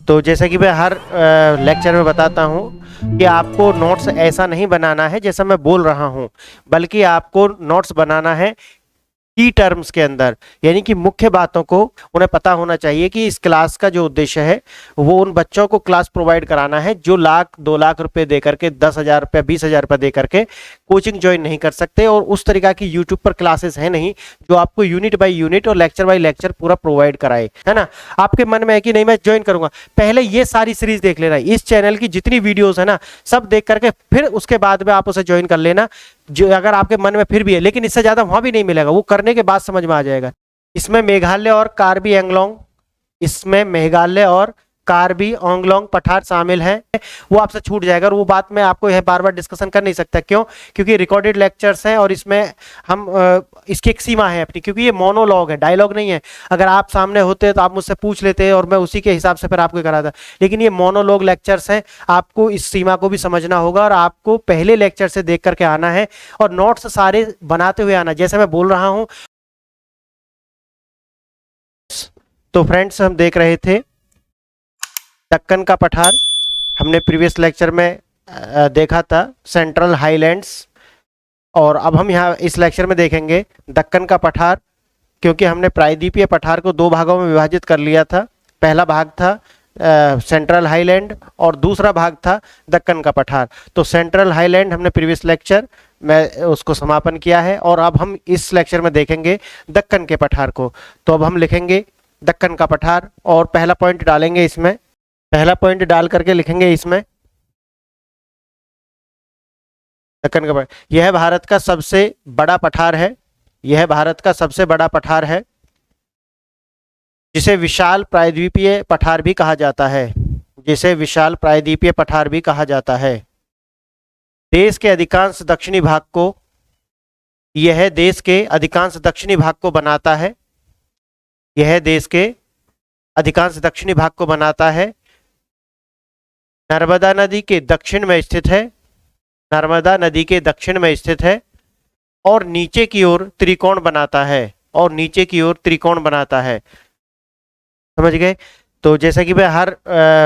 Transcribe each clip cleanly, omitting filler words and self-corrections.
तो जैसा कि मैं हर लेक्चर में बताता हूँ कि आपको नोट्स ऐसा नहीं बनाना है जैसा मैं बोल रहा हूँ, बल्कि आपको नोट्स बनाना है की टर्म्स के अंदर, यानी कि मुख्य बातों को उन्हें पता होना चाहिए कि इस क्लास का जो उद्देश्य है वो उन बच्चों को क्लास प्रोवाइड कराना है जो लाख 2 लाख रुपए दे करके 10,000 रुपये 20,000 रुपये दे करके कोचिंग ज्वाइन नहीं कर सकते, और उस तरीका की यूट्यूब पर क्लासेस है नहीं जो आपको यूनिट बाय यूनिट और लेक्चर बाय लेक्चर पूरा प्रोवाइड कराए, है ना। आपके मन में है कि नहीं मैं ज्वाइन करूंगा, पहले ये सारी सीरीज देख लेना, इस चैनल की जितनी वीडियोस है ना सब देख करके फिर उसके बाद में आप उसे ज्वाइन कर लेना, जो अगर आपके मन में फिर भी है, लेकिन इससे ज्यादा वहां भी नहीं मिलेगा, वो करने के बाद समझ में आ जाएगा। इसमें मेघालय और कार्बी एंगलोंग, इसमें मेघालय और कार्बी एंगलोंग पठार शामिल है, वो आपसे छूट जाएगा, और वो बात मैं आपको यह बार बार डिस्कशन कर नहीं सकता, क्यों? क्योंकि रिकॉर्डेड लेक्चर्स हैं और इसमें हम इसकी एक सीमा है अपनी, क्योंकि ये मोनोलॉग है, डायलॉग नहीं है। अगर आप सामने होते तो आप मुझसे पूछ लेते और मैं उसी के हिसाब से फिर आपको कराता, लेकिन ये मोनोलॉग लेक्चर्स हैं, आपको इस सीमा को भी समझना होगा और आपको पहले लेक्चर से देख करके आना है और नोट्स सारे बनाते हुए आना, जैसे मैं बोल रहा हूं। तो फ्रेंड्स, हम देख रहे थे दक्कन का पठार, हमने प्रीवियस लेक्चर में देखा था सेंट्रल हाईलैंड्स, और अब हम यहाँ इस लेक्चर में देखेंगे दक्कन का पठार, क्योंकि हमने प्रायद्वीपीय पठार को 2 भागों में विभाजित कर लिया था। पहला भाग था सेंट्रल हाईलैंड और दूसरा भाग था दक्कन का पठार। तो सेंट्रल हाईलैंड हमने प्रीवियस लेक्चर में उसको समापन किया है, और अब हम इस लेक्चर में देखेंगे दक्कन के पठार को। तो अब हम लिखेंगे दक्कन का पठार और पहला पॉइंट डालेंगे इसमें, पहला पॉइंट डाल करके लिखेंगे इसमें दक्कन का पठार। यह भारत का सबसे बड़ा पठार है, यह भारत का सबसे बड़ा पठार है, जिसे विशाल प्रायद्वीपीय पठार भी कहा जाता है, जिसे विशाल प्रायद्वीपीय पठार भी कहा जाता है। देश के अधिकांश दक्षिणी भाग को, यह देश के अधिकांश दक्षिणी भाग को बनाता है, यह देश के अधिकांश दक्षिणी भाग को बनाता है। नर्मदा नदी के दक्षिण में स्थित है, नर्मदा नदी के दक्षिण में स्थित है, और नीचे की ओर त्रिकोण बनाता है, और नीचे की ओर त्रिकोण बनाता है। समझ गए? तो जैसा कि मैं हर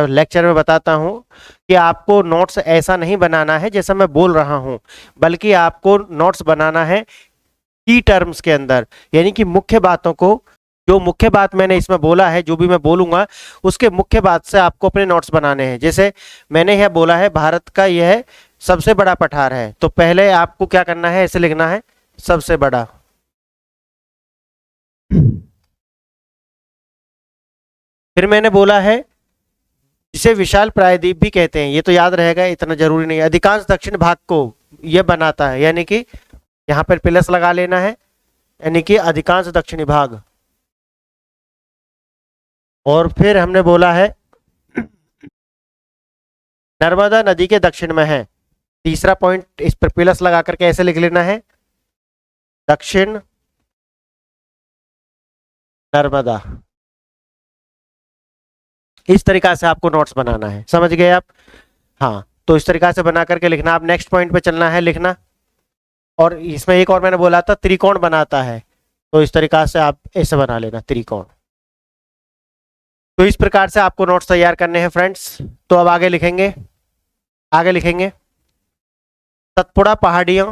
लेक्चर में बताता हूं कि आपको नोट्स ऐसा नहीं बनाना है जैसा मैं बोल रहा हूं, बल्कि आपको नोट्स बनाना है की टर्म्स के अंदर, यानी कि मुख्य बातों को, जो मुख्य बात मैंने इसमें बोला है, जो भी मैं बोलूंगा उसके मुख्य बात से आपको अपने नोट्स बनाने हैं। जैसे मैंने यह बोला है भारत का यह सबसे बड़ा पठार है, तो पहले आपको क्या करना है, ऐसे लिखना है सबसे बड़ा। फिर मैंने बोला है जिसे विशाल प्रायद्वीप भी कहते हैं, ये तो याद रहेगा, इतना जरूरी नहीं है। अधिकांश दक्षिण भाग को यह बनाता है, यानी कि यहां पर प्लस लगा लेना है, यानी कि अधिकांश दक्षिणी भाग। और फिर हमने बोला है नर्मदा नदी के दक्षिण में है, तीसरा पॉइंट इस पर प्लस लगा करके ऐसे लिख लेना है दक्षिण नर्मदा। इस तरीका से आपको नोट्स बनाना है, समझ गए आप? हाँ, तो इस तरीका से बना करके लिखना। आप नेक्स्ट पॉइंट पे चलना है लिखना, और इसमें एक और मैंने बोला था त्रिकोण बनाता है, तो इस तरीका से आप ऐसे बना लेना त्रिकोण। तो इस प्रकार से आपको नोट्स तैयार करने हैं फ्रेंड्स। तो अब आगे लिखेंगे, आगे लिखेंगे सतपुड़ा पहाड़ियां,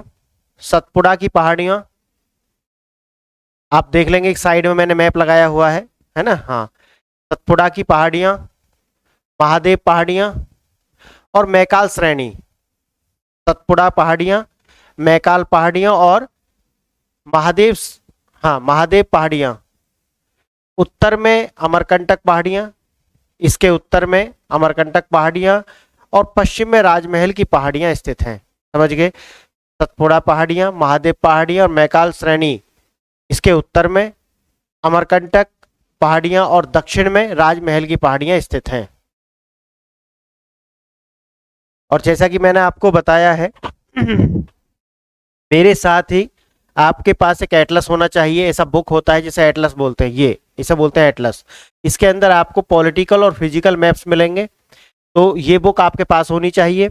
सतपुड़ा की पहाड़ियां। आप देख लेंगे एक साइड में मैंने मैप लगाया हुआ है ना। हाँ, सतपुड़ा की पहाड़ियां, महादेव पहाड़ियां और मैकाल श्रेणी। सतपुड़ा पहाड़ियां, मैकाल पहाड़ियां और महादेव, हाँ महादेव पहाड़ियां। उत्तर में अमरकंटक पहाड़ियां, इसके उत्तर में अमरकंटक पहाड़ियां, और पश्चिम में राजमहल की पहाड़ियां स्थित हैं। समझ गए? सतपुड़ा पहाड़ियां, महादेव पहाड़ियां और मैकाल श्रेणी, इसके उत्तर में अमरकंटक पहाड़ियां और दक्षिण में राजमहल की पहाड़ियां स्थित हैं। और जैसा कि मैंने आपको बताया है मेरे साथ ही आपके पास एक एटलस होना चाहिए, ऐसा बुक होता है जिसे एटलस बोलते हैं, ये इसे बोलते हैं एटलस। इसके अंदर आपको पॉलिटिकल और फिजिकल मैप्स मिलेंगे, तो ये बुक आपके पास होनी चाहिए।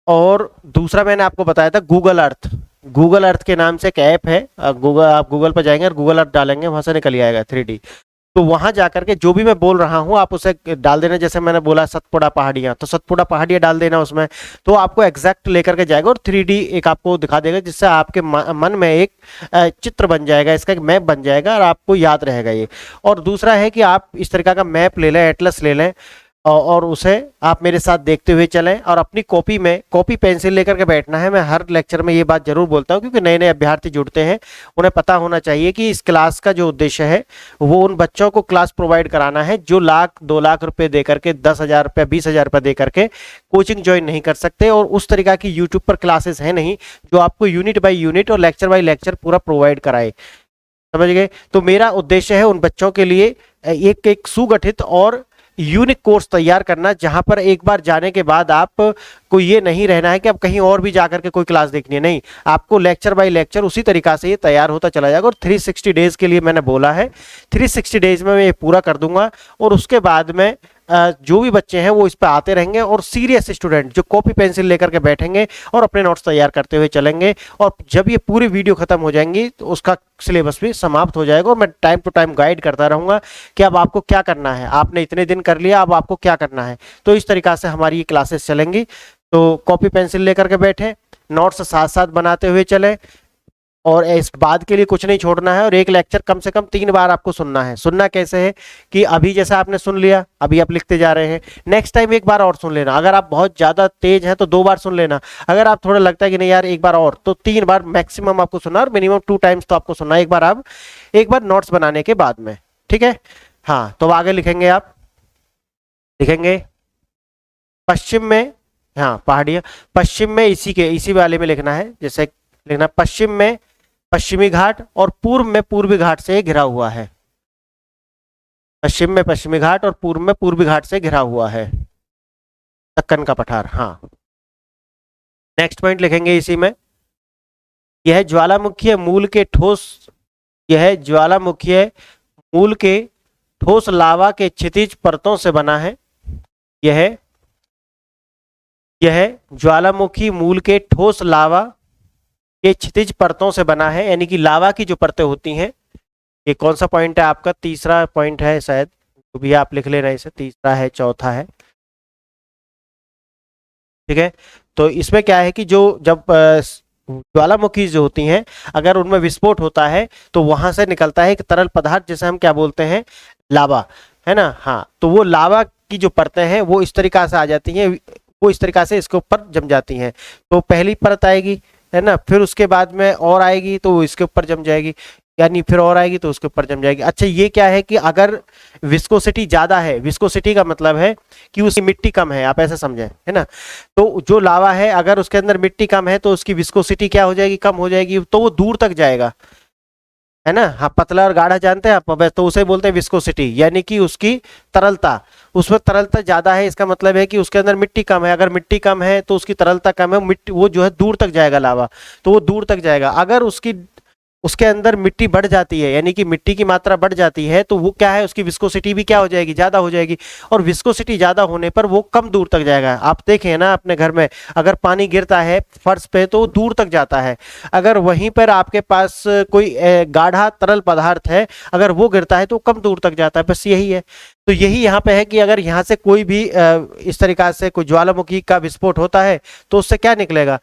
और दूसरा मैंने आपको बताया था गूगल अर्थ, गूगल अर्थ के नाम से एक ऐप है, आप गूगल पर जाएंगे और गूगल अर्थ डालेंगे, वहां से निकल आएगा 3D। तो वहां जाकर के जो भी मैं बोल रहा हूं आप उसे डाल देना। जैसे मैंने बोला सतपुड़ा पहाड़ियां, तो सतपुड़ा पहाड़ियां डाल देना उसमें, तो आपको एग्जैक्ट लेकर के जाएगा और 3D एक आपको दिखा देगा, जिससे आपके मन में एक चित्र बन जाएगा, इसका एक मैप बन जाएगा और आपको याद रहेगा ये। और दूसरा है कि आप इस तरीका का मैप ले लें, एटलस ले लें, और उसे आप मेरे साथ देखते हुए चलें, और अपनी कॉपी में कॉपी पेंसिल लेकर के बैठना है। मैं हर लेक्चर में ये बात जरूर बोलता हूँ, क्योंकि नए नए अभ्यर्थी जुड़ते हैं, उन्हें पता होना चाहिए कि इस क्लास का जो उद्देश्य है वो उन बच्चों को क्लास प्रोवाइड कराना है जो 1 लाख 2 लाख रुपए दे करके, 10,000 रुपये 20,000 रुपये दे करके कोचिंग ज्वाइन नहीं कर सकते, और उस तरीका की यूट्यूब पर क्लासेस है नहीं जो आपको यूनिट बाई यूनिट और लेक्चर बाई लेक्चर पूरा प्रोवाइड कराए। समझ गए? तो मेरा उद्देश्य है उन बच्चों के लिए एक एक सुगठित और यूनिक कोर्स तैयार करना, जहां पर एक बार जाने के बाद आप को ये नहीं रहना है कि अब कहीं और भी जाकर के कोई क्लास देखनी है, नहीं, आपको लेक्चर बाय लेक्चर उसी तरीका से ये तैयार होता चला जाएगा। और 360 डेज के लिए मैंने बोला है, 360 डेज में मैं ये पूरा कर दूंगा, और उसके बाद में जो भी बच्चे हैं वो इस पर आते रहेंगे, और सीरियस स्टूडेंट जो कॉपी पेंसिल लेकर के बैठेंगे और अपने नोट्स तैयार करते हुए चलेंगे, और जब ये पूरी वीडियो खत्म हो जाएंगी तो उसका सिलेबस भी समाप्त हो जाएगा, और मैं टाइम टू टाइम गाइड करता रहूंगा कि अब आपको क्या करना है, आपने इतने दिन कर लिया, अब आपको क्या करना है। तो इस तरीका से हमारी ये क्लासेस चलेंगी। तो कॉपी पेंसिल लेकर के बैठे, नोट्स साथ साथ बनाते हुए चले, और इस बात के लिए कुछ नहीं छोड़ना है, और एक लेक्चर कम से कम 3 बार आपको सुनना है। सुनना कैसे है कि अभी जैसा आपने सुन लिया, अभी आप लिखते जा रहे हैं, नेक्स्ट टाइम एक बार और सुन लेना। अगर आप बहुत ज्यादा तेज हैं तो 2 बार सुन लेना, अगर आप थोड़ा लगता है कि नहीं यार एक बार और, तो 3 बार मैक्सिमम आपको सुनना, और मिनिमम 2 टाइम्स तो आपको सुनना एक बार नोट्स बनाने के बाद में। ठीक है? हाँ, तो आगे लिखेंगे, आप लिखेंगे पश्चिम में, हाँ पहाड़ियाँ, पश्चिम में इसी वाले में लिखना है, जैसे लिखना पश्चिम में पश्चिमी घाट और पूर्व में पूर्वी घाट से घिरा हुआ है। पश्चिम में पश्चिमी घाट और पूर्व में पूर्वी घाट से घिरा हुआ है दक्कन का पठार। हाँ, नेक्स्ट पॉइंट लिखेंगे इसी में, यह ज्वालामुखी मूल के ठोस, यह ज्वालामुखी मूल के ठोस लावा के क्षितिज परतों से बना है। यह ज्वालामुखी मूल के ठोस लावा के क्षितिज परतों से बना है, यानी कि लावा की जो परतें होती हैं। ये कौन सा पॉइंट है आपका? तीसरा पॉइंट है शायद, तो भी आप लिख लेना इसे, तीसरा है, चौथा है। ठीक है? तो इसमें क्या है कि जो जब ज्वालामुखी जो होती हैं, अगर उनमें विस्फोट होता है तो वहां से निकलता है एक तरल पदार्थ, जिसे हम क्या बोलते हैं? लावा, है ना? हाँ, तो वो लावा की जो परतें हैं वो इस तरीका से आ जाती हैं, वो इस तरीका से इसके ऊपर जम जाती हैं। तो पहली परत आएगी, है ना, फिर उसके बाद में और आएगी तो वो इसके ऊपर जम जाएगी, यानी फिर और आएगी तो उसके ऊपर जम जाएगी। अच्छा, ये क्या है कि अगर विस्कोसिटी ज्यादा है, विस्कोसिटी का मतलब है कि उसकी मिट्टी कम है, आप ऐसे समझें, है ना। तो जो लावा है अगर उसके अंदर मिट्टी कम है तो उसकी विस्कोसिटी क्या हो जाएगी? कम हो जाएगी, तो वो दूर तक जाएगा, है ना। हाँ, पतला और गाढ़ा जानते हैं आप, तो उसे बोलते हैं विस्कोसिटी, यानी कि उसकी तरलता, उसमें तरलता ज्यादा है, इसका मतलब है कि उसके अंदर मिट्टी कम है। अगर मिट्टी कम है तो उसकी तरलता कम है, मिट्टी वो जो है दूर तक जाएगा लावा, तो वो दूर तक जाएगा। अगर उसके अंदर मिट्टी बढ़ जाती है, यानी कि मिट्टी की मात्रा बढ़ जाती है, तो वो क्या है, उसकी विस्कोसिटी भी क्या हो जाएगी? ज्यादा हो जाएगी, और विस्कोसिटी ज्यादा होने पर वो कम दूर तक जाएगा। आप देखें ना अपने घर में, अगर पानी गिरता है फर्श पे तो दूर तक जाता है, अगर वहीं पर आपके पास कोई गाढ़ा तरल पदार्थ है, अगर वो गिरता है तो कम दूर तक जाता है। बस यही है। तो यही यहाँ पे है कि अगर यहाँ से कोई भी इस तरीका से कोई ज्वालामुखी का विस्फोट होता है तो उससे क्या निकलेगा?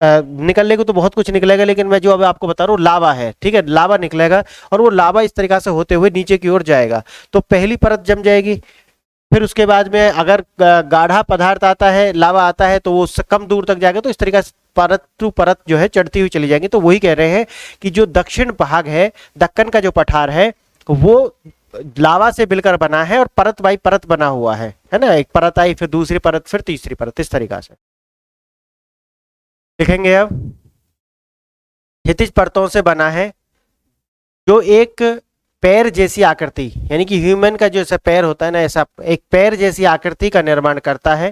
निकलने को तो बहुत कुछ निकलेगा, लेकिन मैं जो अब आपको बता रहा हूँ लावा है, ठीक है, लावा निकलेगा, और वो लावा इस तरीका से होते हुए नीचे की ओर जाएगा। तो पहली परत जम जाएगी, फिर उसके बाद में अगर गाढ़ा पदार्थ आता है, लावा आता है, तो वो उससे कम दूर तक जाएगा। तो इस तरीका से परत टू परत जो है चढ़ती हुई चली जाएगी। तो वही कह रहे हैं कि जो दक्षिण भाग है, दक्कन का जो पठार है, वो लावा से मिलकर बना है और परत बाई परत बना हुआ है ना। एक परत आई, फिर दूसरी परत, फिर तीसरी परत, इस तरीका से लिखेंगे। अब क्षैतिज परतों से बना है, जो एक पैर जैसी आकृति, यानी कि ह्यूमन का जो ऐसा पैर होता है ना, ऐसा एक पैर जैसी आकृति का निर्माण करता है।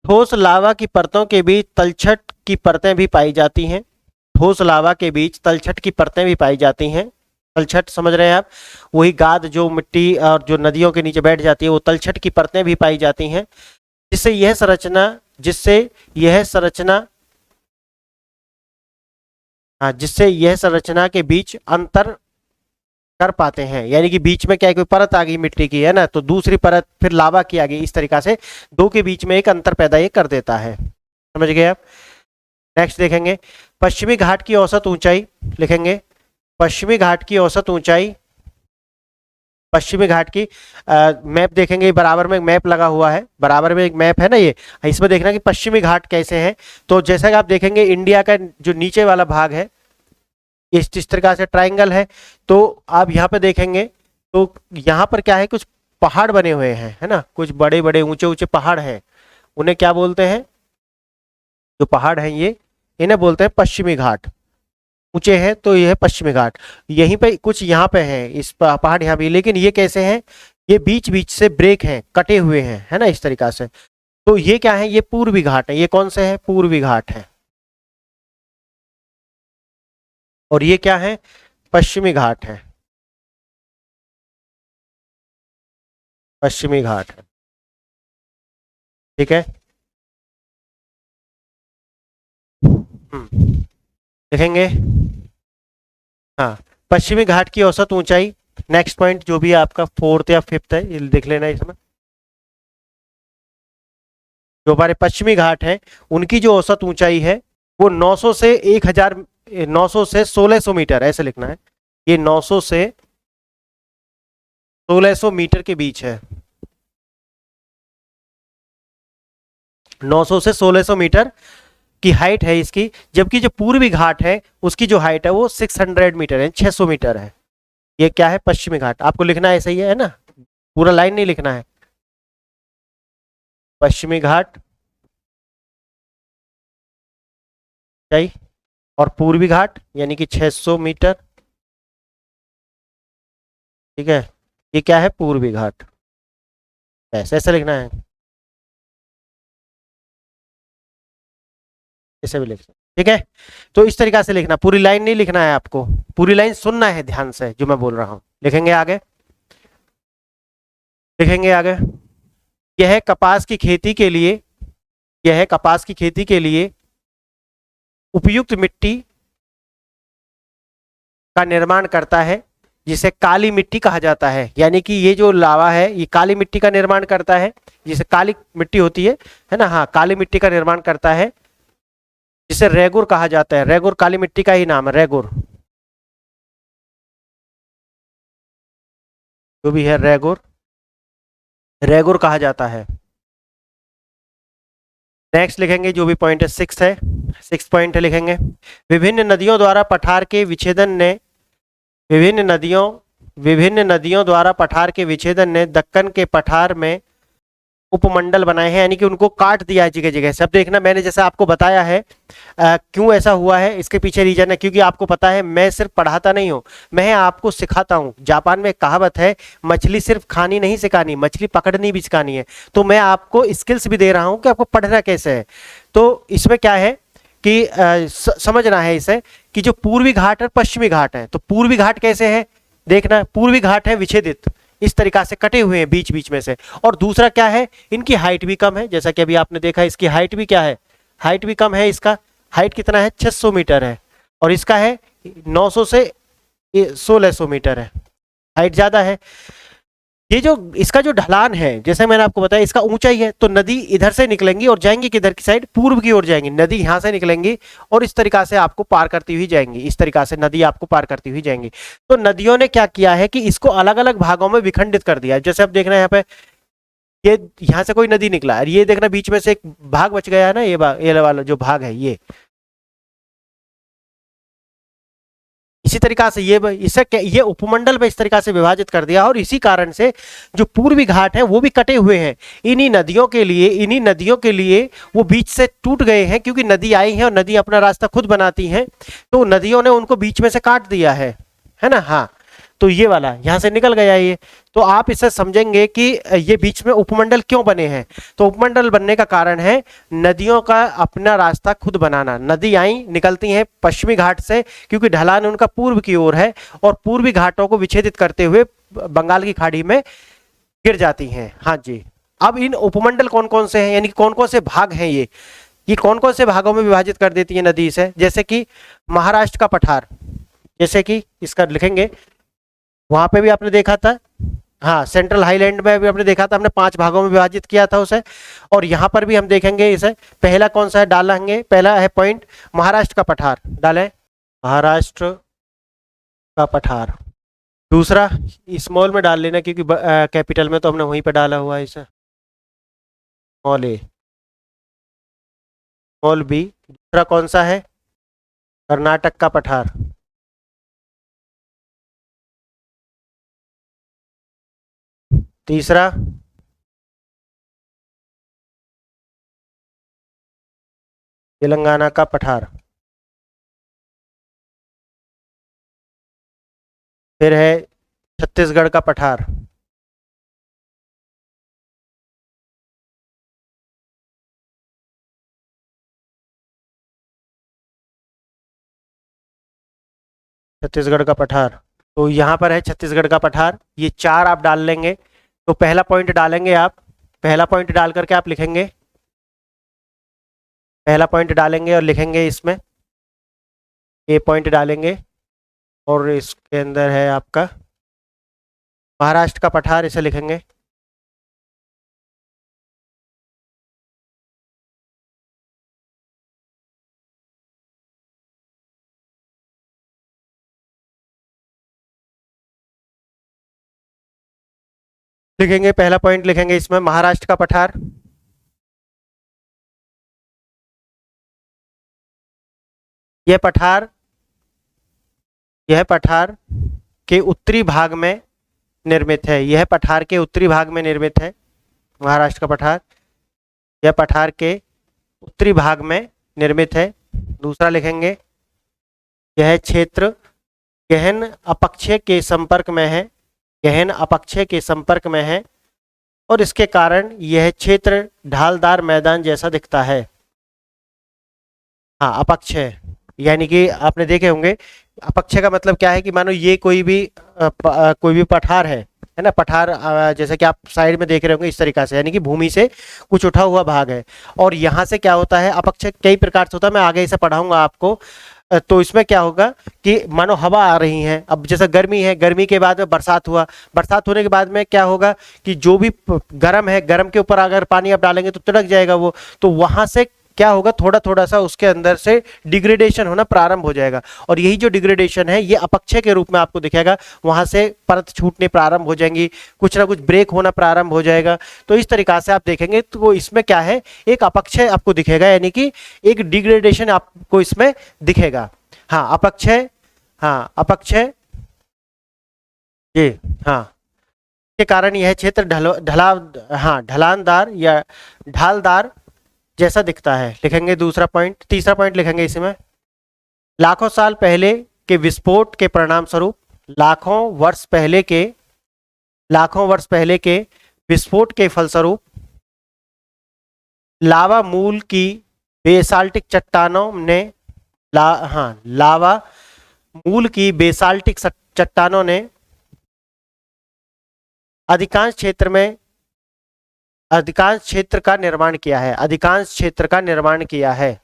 ठोस लावा की परतों के बीच तलछट की परतें भी पाई जाती हैं। ठोस लावा के बीच तलछट की परतें भी पाई जाती हैं। तलछट समझ रहे हैं आप? वही गाद जो मिट्टी और जो नदियों के नीचे बैठ जाती है, वो तलछट की परतें भी पाई जाती हैं, जिससे यह संरचना के बीच अंतर कर पाते हैं, यानी कि बीच में क्या है, कोई परत आ गई मिट्टी की, है ना, तो दूसरी परत फिर लावा की आ गई, इस तरीका से दो के बीच में एक अंतर पैदा ये कर देता है। समझ गए आप? नेक्स्ट देखेंगे पश्चिमी घाट की औसत ऊंचाई, लिखेंगे पश्चिमी घाट की औसत ऊंचाई। पश्चिमी घाट की मैप देखेंगे, बराबर में एक मैप लगा हुआ है, बराबर में एक मैप है ना ये, इसमें देखना कि पश्चिमी घाट कैसे हैं। तो जैसा कि आप देखेंगे इंडिया का जो नीचे वाला भाग है इस प्रकार से ट्राइंगल है, तो आप यहाँ पे देखेंगे तो यहाँ पर क्या है, कुछ पहाड़ बने हुए हैं, है ना, कुछ बड़े बड़े ऊंचे ऊंचे पहाड़ हैं, उन्हें क्या बोलते हैं, जो पहाड़ हैं ये, इन्हें बोलते हैं पश्चिमी घाट। ऊंचे हैं तो ये है पश्चिमी घाट। यहीं पे कुछ यहाँ पे है इस पहाड़ यहाँ भी, लेकिन ये कैसे हैं, ये बीच बीच से ब्रेक हैं, कटे हुए हैं, है ना, इस तरीका से। तो ये क्या है, ये पूर्वी घाट है। ये कौन से है, पूर्वी घाट है। और ये क्या है, पश्चिमी घाट है, पश्चिमी घाट है। ठीक है। देखेंगे, हाँ, पश्चिमी घाट की औसत ऊंचाई। नेक्स्ट पॉइंट जो भी आपका फोर्थ या फिफ्थ है, ये देख लेना इसमें। जो हमारे पश्चिमी घाट है उनकी जो औसत ऊंचाई है वो 900 से 1000, 900 से 1600 मीटर, ऐसे लिखना है। ये 900 से 1600 मीटर के बीच है, 900 से 1600 मीटर की हाइट है इसकी। जबकि जो पूर्वी घाट है उसकी जो हाइट है वो 600 मीटर है, 600 मीटर है। ये क्या है, पश्चिमी घाट। आपको लिखना है सही है ना, पूरा लाइन नहीं लिखना है। पश्चिमी घाट ऊंचाई और पूर्वी घाट यानी कि 600 मीटर। ठीक है, ये क्या है, पूर्वी घाट। ऐसे ऐसे लिखना है, ऐसे भी लिख सकते। ठीक है, तो इस तरीका से लिखना, पूरी लाइन नहीं लिखना है आपको, पूरी लाइन सुनना है ध्यान से जो मैं बोल रहा हूं। लिखेंगे आगे, लिखेंगे आगे। यह कपास की खेती के लिए, यह कपास की खेती के लिए उपयुक्त मिट्टी का निर्माण करता है, जिसे काली मिट्टी कहा जाता है। यानी कि ये जो लावा है ये काली मिट्टी का निर्माण करता है, जिसे काली मिट्टी होती है ना, हाँ, काली मिट्टी का निर्माण करता है, जिसे रेगुर कहा जाता है। रेगुर काली मिट्टी का ही नाम है, रेगुर, जो भी है रेगुर, रेगुर कहा जाता है। नेक्स्ट लिखेंगे जो भी पॉइंट है, सिक्स है, सिक्स पॉइंट है, लिखेंगे विभिन्न नदियों द्वारा पठार के विच्छेदन ने, विभिन्न नदियों द्वारा पठार के विच्छेदन ने दक्कन के पठार में उपमंडल बनाए हैं, यानी कि उनको काट दिया है जगह जगह से। अब देखना, मैंने जैसा आपको बताया है क्यों ऐसा हुआ है, इसके पीछे रीजन है, क्योंकि आपको पता है मैं सिर्फ पढ़ाता नहीं हूँ, मैं आपको सिखाता हूँ। जापान में एक कहावत है, मछली सिर्फ खानी नहीं सिखानी, मछली पकड़नी भी सिखानी है। तो मैं आपको स्किल्स भी दे रहा हूँ कि आपको पढ़ना कैसे है। तो इसमें क्या है कि समझना है इसे, कि जो पूर्वी घाट और पश्चिमी घाट है, तो पूर्वी घाट कैसे है, देखना, पूर्वी घाट है विच्छेदित, इस तरीका से कटे हुए हैं बीच बीच में से। और दूसरा क्या है, इनकी हाइट भी कम है, जैसा कि अभी आपने देखा, इसकी हाइट भी क्या है, हाइट भी कम है। इसका हाइट कितना है, 600 मीटर है, और इसका है 900 से 1600 मीटर है, हाइट ज्यादा है। ये जो इसका जो ढलान है, जैसे मैंने आपको बताया, इसका ऊंचाई है, तो नदी इधर से निकलेंगी और जाएंगी किधर की साइड, पूर्व की ओर जाएंगी। नदी यहां से निकलेंगी और इस तरीका से आपको पार करती हुई जाएंगी, इस तरीका से नदी आपको पार करती हुई जाएंगी। तो नदियों ने क्या किया है कि इसको अलग अलग भागों में विखंडित कर दिया है। जैसे आप देख रहे हैं यहाँ पे, ये यहाँ से कोई नदी निकला है, ये देखना बीच में से एक भाग बच गया है ना, ये वाला जो भाग है, ये इसी तरीका से ये उपमंडल में इस तरीका से विभाजित कर दिया। और इसी कारण से जो पूर्वी घाट है वो भी कटे हुए हैं, इन्हीं नदियों के लिए वो बीच से टूट गए हैं, क्योंकि नदी आई है और नदी अपना रास्ता खुद बनाती है, तो नदियों ने उनको बीच में से काट दिया है ना, हाँ। तो ये वाला यहाँ से निकल गया ये। तो आप इसे समझेंगे कि ये बीच में उपमंडल क्यों बने हैं। तो उपमंडल बनने का कारण है नदियों का अपना रास्ता खुद बनाना। नदी आई निकलती हैं पश्चिमी घाट से, क्योंकि ढलान उनका पूर्व की ओर है, और पूर्वी घाटों को विच्छेदित करते हुए बंगाल की खाड़ी में गिर जाती हैं। हाँ जी, अब इन उपमंडल कौन कौन से हैं, यानी कौन कौन से भाग हैं, ये कौन कौन से भागों में विभाजित कर देती है नदी से। जैसे कि महाराष्ट्र का पठार, जैसे कि इसका लिखेंगे वहां पे भी आपने देखा था। हाँ, सेंट्रल हाईलैंड में भी आपने देखा था, हमने 5 भागों में विभाजित किया था उसे। और यहाँ पर भी हम देखेंगे इसे। पहला कौन सा है डालेंगे, पहला है पॉइंट महाराष्ट्र का पठार, डालें महाराष्ट्र का पठार। दूसरा स्मॉल में डाल लेना, क्योंकि कैपिटल में तो हमने वहीं पे डाला हुआ है इसे, स्मॉल ए स्मॉल बी। दूसरा कौन सा है, कर्नाटक का पठार। तीसरा तेलंगाना का पठार। फिर है छत्तीसगढ़ का पठार। छत्तीसगढ़ का पठार। तो यहाँ पर है छत्तीसगढ़ का पठार, ये 4 आप डाल लेंगे। तो पहला पॉइंट डालेंगे आप, पहला पॉइंट डाल करके आप लिखेंगे, पहला पॉइंट डालेंगे और लिखेंगे इसमें ए पॉइंट डालेंगे। और इसके अंदर है आपका महाराष्ट्र का पठार, इसे लिखेंगे। लिखेंगे पहला पॉइंट लिखेंगे इसमें महाराष्ट्र का पठार। यह पठार, यह पठार के उत्तरी भाग में निर्मित है, यह पठार के उत्तरी भाग में निर्मित है महाराष्ट्र का पठार, यह पठार के उत्तरी भाग में निर्मित है। दूसरा लिखेंगे यह क्षेत्र गहन अपक्षय के संपर्क में है, गहन अपक्षय के संपर्क में है, और इसके कारण यह क्षेत्र ढालदार मैदान जैसा दिखता है। हाँ, अपक्षय यानी कि आपने देखे होंगे, अपक्षय का मतलब क्या है कि मानो ये कोई भी कोई भी पठार है ना, पठार जैसे कि आप साइड में देख रहे होंगे इस तरीका से, यानी कि भूमि से कुछ उठा हुआ भाग है। और यहाँ से क्या होता है, अपक्षय कई प्रकार से होता है, मैं आगे इसे पढ़ाऊंगा आपको। तो इसमें क्या होगा कि मानो हवा आ रही है, अब जैसे गर्मी है, गर्मी के बाद में बरसात हुआ, बरसात होने के बाद में क्या होगा कि जो भी गर्म है, गर्म के ऊपर अगर पानी आप डालेंगे तो तिड़क जाएगा वो, तो वहां से क्या होगा, थोड़ा थोड़ा सा उसके अंदर से डिग्रेडेशन होना प्रारंभ हो जाएगा। और यही जो डिग्रेडेशन है ये अपक्षय के रूप में आपको दिखेगा, वहां से परत छूटने प्रारंभ हो जाएंगी, कुछ ना कुछ ब्रेक होना प्रारंभ हो जाएगा। तो इस तरीका से आप देखेंगे तो इसमें क्या है, एक अपक्षय आपको दिखेगा, यानी कि एक डिग्रेडेशन आपको इसमें दिखेगा। हाँ, अपक्षय, हाँ अपक्षय, जी हाँ, के कारण यह क्षेत्र ढलानदार या ढालदार जैसा दिखता है, लिखेंगे दूसरा पॉइंट। तीसरा पॉइंट लिखेंगे इसमें लाखों साल पहले के विस्फोट के परिणाम स्वरूप, लाखों वर्ष पहले के विस्फोट के फलस्वरूप लावा मूल की बेसाल्टिक चट्टानों ने लावा मूल की बेसाल्टिक चट्टानों ने अधिकांश क्षेत्र का निर्माण किया है, अधिकांश क्षेत्र का निर्माण किया है,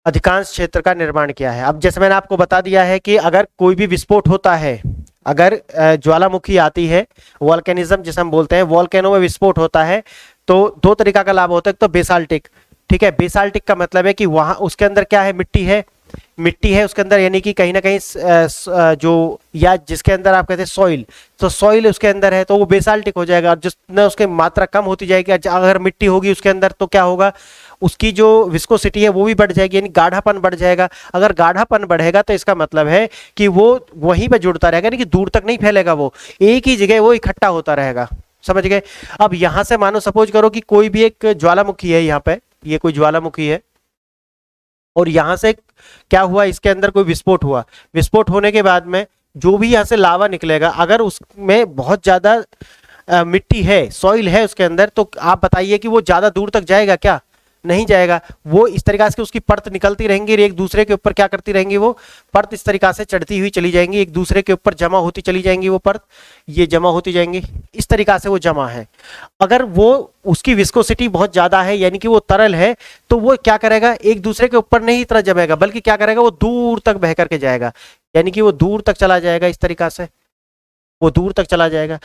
अधिकांश क्षेत्र का निर्माण किया है। अब जैसे मैंने आपको बता दिया है कि अगर कोई भी विस्फोट होता है, अगर ज्वालामुखी आती है, वॉल्केनिज्म जिसे हम बोलते हैं, वॉल्केनो में विस्फोट होता है, तो 2 तरीका का लाभ होता है। तो बेसाल्टिक, ठीक है, बेसाल्टिक का मतलब है कि वहां उसके अंदर क्या है, मिट्टी है उसके अंदर, यानी कि कहीं ना कहीं जो, या जिसके अंदर आप कहते हैं सॉइल, तो सॉइल उसके अंदर है तो वो बेसाल्टिक हो जाएगा। और जितना उसकी मात्रा कम होती जाएगी, अगर मिट्टी होगी उसके अंदर तो क्या होगा, उसकी जो विस्कोसिटी है वो भी बढ़ जाएगी, यानी गाढ़ापन बढ़ जाएगा। अगर गाढ़ापन बढ़ेगा तो इसका मतलब है कि वो वहीं पर जुड़ता रहेगा, यानी कि दूर तक नहीं फैलेगा, वो एक ही जगह वो इकट्ठा होता रहेगा, समझ गए। अब यहां से मानो सपोज करो कि कोई भी एक ज्वालामुखी है, यहाँ पे ये कोई ज्वालामुखी है, और यहां से क्या हुआ, इसके अंदर कोई विस्फोट हुआ, विस्फोट होने के बाद में जो भी यहां से लावा निकलेगा, अगर उसमें बहुत ज्यादा मिट्टी है, सॉइल है उसके अंदर, तो आप बताइए कि वो ज्यादा दूर तक जाएगा क्या, नहीं जाएगा। वो इस तरीका से उसकी परत निकलती रहेंगी, एक दूसरे के ऊपर क्या करती रहेंगी, वो परत इस तरीका से चढ़ती हुई चली जाएंगी, एक दूसरे के ऊपर जमा होती चली जाएंगी, वो परत ये जमा होती जाएंगी, इस तरीका से वो जमा है। अगर वो उसकी विस्कोसिटी बहुत ज़्यादा है, यानी कि वो तरल है, तो वो क्या करेगा, एक दूसरे के ऊपर नहीं इतना जमेगा, बल्कि क्या करेगा, वो दूर तक बह करके जाएगा, यानी कि वो दूर तक चला जाएगा, इस तरीका से वो दूर तक चला जाएगा।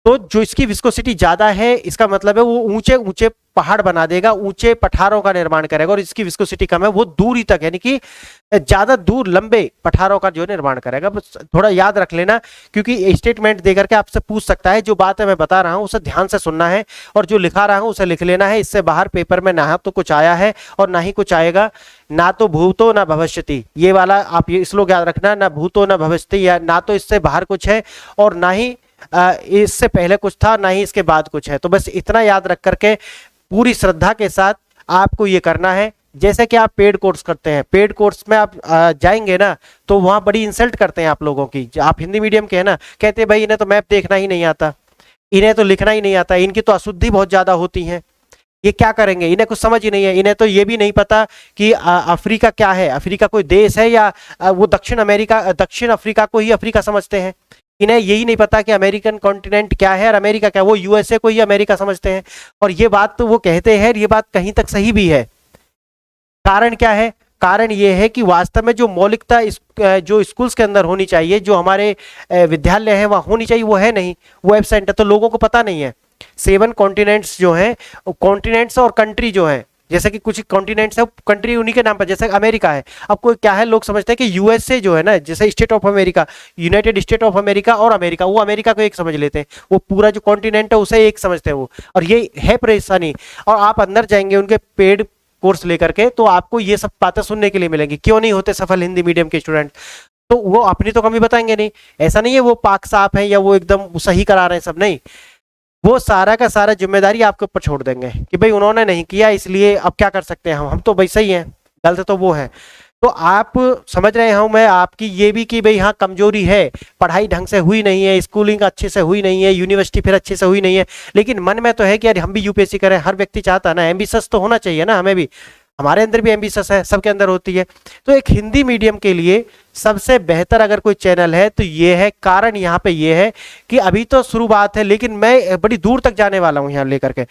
तो जो इसकी विस्कोसिटी ज्यादा है, इसका मतलब है वो ऊंचे ऊंचे पहाड़ बना देगा, ऊंचे पठारों का निर्माण करेगा, और इसकी विस्कोसिटी कम है, वो दूरी तक, यानी कि ज्यादा दूर लंबे पठारों का जो निर्माण करेगा। बस थोड़ा याद रख लेना, क्योंकि स्टेटमेंट देकर के आपसे पूछ सकता है। जो बात है मैं बता रहा हूं उसे ध्यान से सुनना है, और जो लिखा रहा हूं उसे लिख लेना है। इससे बाहर पेपर में ना तो कुछ आया है और ना ही कुछ आएगा, ना तो भूतो ना भविष्यति, ये वाला आप ये श्लोक याद रखना, ना भूतो ना भविष्यति, या ना तो इससे बाहर कुछ है और ना ही इससे पहले कुछ था, ना ही इसके बाद कुछ है। तो बस इतना याद रख करके पूरी श्रद्धा के साथ आपको ये करना है। जैसे कि आप पेड कोर्स करते हैं, पेड कोर्स में आप जाएंगे ना, तो वहां बड़ी इंसल्ट करते हैं आप लोगों की। आप हिंदी मीडियम के हैं ना, कहते हैं भाई इन्हें तो मैप देखना ही नहीं आता, इन्हें तो लिखना ही नहीं आता, इनकी तो अशुद्धि बहुत ज्यादा होती है, ये क्या करेंगे, इन्हें कुछ समझ ही नहीं है, इन्हें तो ये भी नहीं पता कि अफ्रीका क्या है, अफ्रीका कोई देश है, या वो दक्षिण अफ्रीका को ही अफ्रीका समझते हैं। इन्हें यही नहीं पता कि अमेरिकन कॉन्टिनेंट क्या है और अमेरिका क्या, वो यूएसए को ही अमेरिका समझते हैं। और ये बात तो वो कहते हैं, ये बात कहीं तक सही भी है। कारण क्या है, कारण ये है कि वास्तव में जो मौलिकता जो स्कूल्स के अंदर होनी चाहिए, जो हमारे विद्यालय है वहाँ होनी चाहिए, वो है नहीं, वो एब्सेंट है। तो लोगों को पता नहीं है 7 कॉन्टिनेंट्स जो हैं, कॉन्टिनेंट्स और कंट्री जो है, जैसे कि कुछ कॉन्टिनेंट्स है, कंट्री उन्हीं के नाम पर, जैसे अमेरिका है। अब कोई क्या है, लोग समझते हैं कि यूएसए जो है ना, जैसे state of America, United state of America और अमेरिका, वो अमेरिका को एक समझ लेते हैं, वो पूरा जो कॉन्टिनेंट है उसे एक समझते हैं वो। और ये है परेशानी। और आप अंदर जाएंगे उनके पेड कोर्स लेकर के, तो आपको ये सब बातें सुनने के लिए मिलेंगी, क्यों नहीं होते सफल हिंदी मीडियम के स्टूडेंट। तो वो अपनी तो कमी बताएंगे नहीं, ऐसा नहीं है वो पाक साफ है या वो एकदम सही करा रहे हैं सब, नहीं, वो सारा का सारा जिम्मेदारी आपके ऊपर छोड़ देंगे कि भाई उन्होंने नहीं किया इसलिए अब क्या कर सकते हैं हम तो भाई सही हैं, गलत तो वो है। तो आप समझ रहे हूं मैं आपकी ये भी कि भाई हाँ कमजोरी है, पढ़ाई ढंग से हुई नहीं है, स्कूलिंग अच्छे से हुई नहीं है, यूनिवर्सिटी फिर अच्छे से हुई नहीं है, लेकिन मन में तो है कि यार हम भी यूपीएससी करें। हर व्यक्ति चाहता है ना, एम्बिशस तो होना चाहिए ना, हमें भी, हमारे अंदर भी एम्बिशस है, सबके अंदर होती है। तो एक हिंदी मीडियम के लिए सबसे बेहतर अगर कोई चैनल है तो ये है। कारण यहाँ पे ये है कि अभी तो शुरुआत है, लेकिन मैं बड़ी दूर तक जाने वाला हूँ यहाँ लेकर के।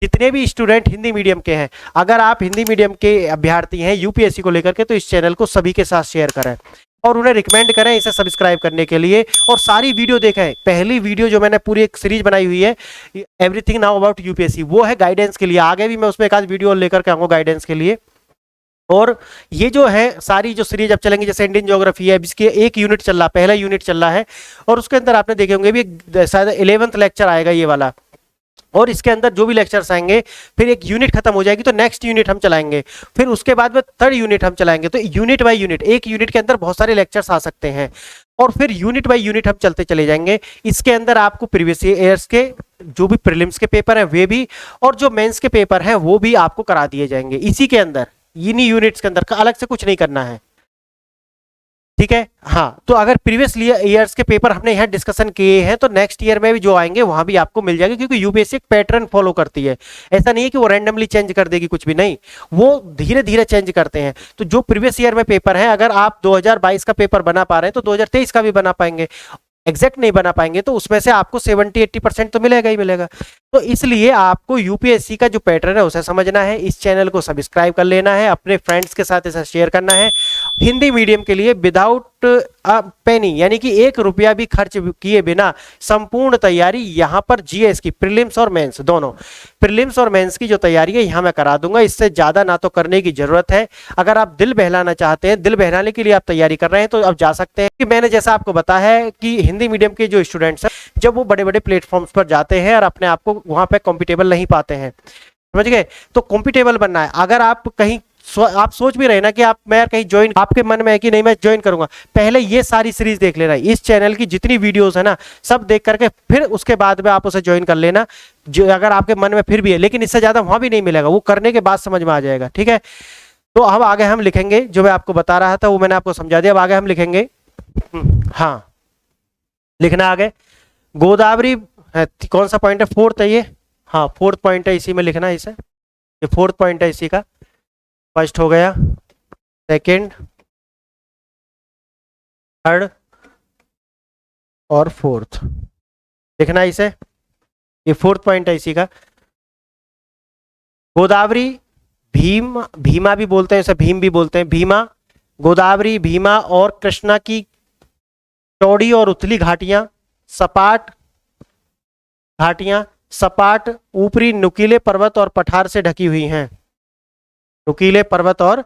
जितने भी स्टूडेंट हिंदी मीडियम के हैं, अगर आप हिंदी मीडियम के अभ्यर्थी हैं यूपीएससी को लेकर के, तो इस चैनल को सभी के साथ शेयर करें और उन्हें रिकमेंड करें इसे सब्सक्राइब करने के लिए, और सारी वीडियो देखें। पहली वीडियो जो मैंने पूरी एक सीरीज बनाई हुई है, एवरीथिंग नाउ अबाउट यूपीएससी, वो है गाइडेंस के लिए। आगे भी मैं उसमें एक आध वीडियो लेकर के आऊंगा गाइडेंस के लिए। और ये जो है सारी जो सीरीज अब चलेंगी, जैसे इंडियन ज्योग्राफी है, इसके एक यूनिट चल रहा, पहला यूनिट चल रहा है, और उसके अंदर आपने देखे होंगे भी शायद 11th लेक्चर आएगा ये वाला, और इसके अंदर जो भी लेक्चर्स आएंगे, फिर एक यूनिट खत्म हो जाएगी तो नेक्स्ट यूनिट हम चलाएंगे, फिर उसके बाद में 3rd यूनिट हम चलाएंगे। तो यूनिट बाय यूनिट, एक यूनिट के अंदर बहुत सारे लेक्चर्स आ सकते हैं, और फिर यूनिट बाय यूनिट हम चलते चले जाएंगे। इसके अंदर आपको प्रीवियस ईयर्स के जो भी प्रीलिम्स के पेपर हैं वे भी, और जो मेंस के पेपर हैं वो भी आपको करा दिए जाएंगे इसी के अंदर, इन्हीं यूनिट्स के अंदर, अलग से कुछ नहीं करना है, ठीक है। हाँ, तो अगर प्रीवियस ईयर्स के पेपर हमने यहाँ डिस्कशन किए हैं, तो नेक्स्ट ईयर में भी जो आएंगे वहां भी आपको मिल जाएगा, क्योंकि यूपीएससी एक पैटर्न फॉलो करती है। ऐसा नहीं है कि वो रैंडमली चेंज कर देगी, कुछ भी नहीं, वो धीरे धीरे चेंज करते हैं। तो जो प्रीवियस ईयर में पेपर है, अगर आप 2022 का पेपर बना पा रहे हैं तो 2023 का भी बना पाएंगे। एग्जैक्ट नहीं बना पाएंगे तो उसमें से आपको 70-80% तो मिलेगा ही मिलेगा। तो इसलिए आपको यूपीएससी का जो पैटर्न है उसे समझना है, इस चैनल को सब्सक्राइब कर लेना है, अपने फ्रेंड्स के साथ इसे शेयर करना है। हिंदी मीडियम के लिए विदाउट पेनी, यानी कि 1 रुपया भी खर्च किए बिना संपूर्ण तैयारी यहाँ पर जीएस की, प्रीलिम्स और मेंस दोनों, प्रीलिम्स और मेंस की जो तैयारी है यहाँ मैं करा दूंगा। इससे ज्यादा ना तो करने की जरूरत है। अगर आप दिल बहलाना चाहते हैं, दिल बहलाने के लिए आप तैयारी कर रहे हैं, तो आप जा सकते हैं। कि मैंने जैसा आपको बताया है कि हिंदी मीडियम के जो स्टूडेंट्स हैं, जब वो बड़े बड़े प्लेटफॉर्म्स पर जाते हैं और अपने आप को वहां पे कॉम्पिटेबल नहीं पाते हैं, समझ गए, तो कॉम्पिटेबल बनना है। अगर आप कहीं आप सोच भी रहे ना कि आप, मैं कहीं ज्वाइन, आपके मन में है कि नहीं मैं ज्वाइन करूंगा, पहले ये सारी सीरीज देख लेना, इस चैनल की जितनी वीडियोस है ना सब देख करके फिर उसके बाद में आप उसे ज्वाइन कर लेना, जो अगर आपके मन में फिर भी है। लेकिन इससे ज्यादा वहां भी नहीं मिलेगा, वो करने के बाद समझ में आ जाएगा, ठीक है। तो अब आगे हम लिखेंगे, जो मैं आपको बता रहा था वो मैंने आपको समझा दिया। अब आगे हम लिखेंगे, हाँ लिखना आगे गोदावरी, कौन सा पॉइंट है, 4th है ये, हाँ 4th पॉइंट है, इसी में लिखना है इसे। ये फोर्थ पॉइंट है इसी का। फर्स्ट हो गया, सेकंड, थर्ड और फोर्थ। देखना इसे, ये फोर्थ पॉइंट है इसी का। गोदावरी, भीम, भीमा भी बोलते हैं इसे, भीम भी बोलते हैं, भीमा, गोदावरी, भीमा और कृष्णा की चौड़ी और उथली घाटियां, सपाट घाटियां, सपाट ऊपरी नुकीले पर्वत और पठार से ढकी हुई हैं। नुकीले पर्वत और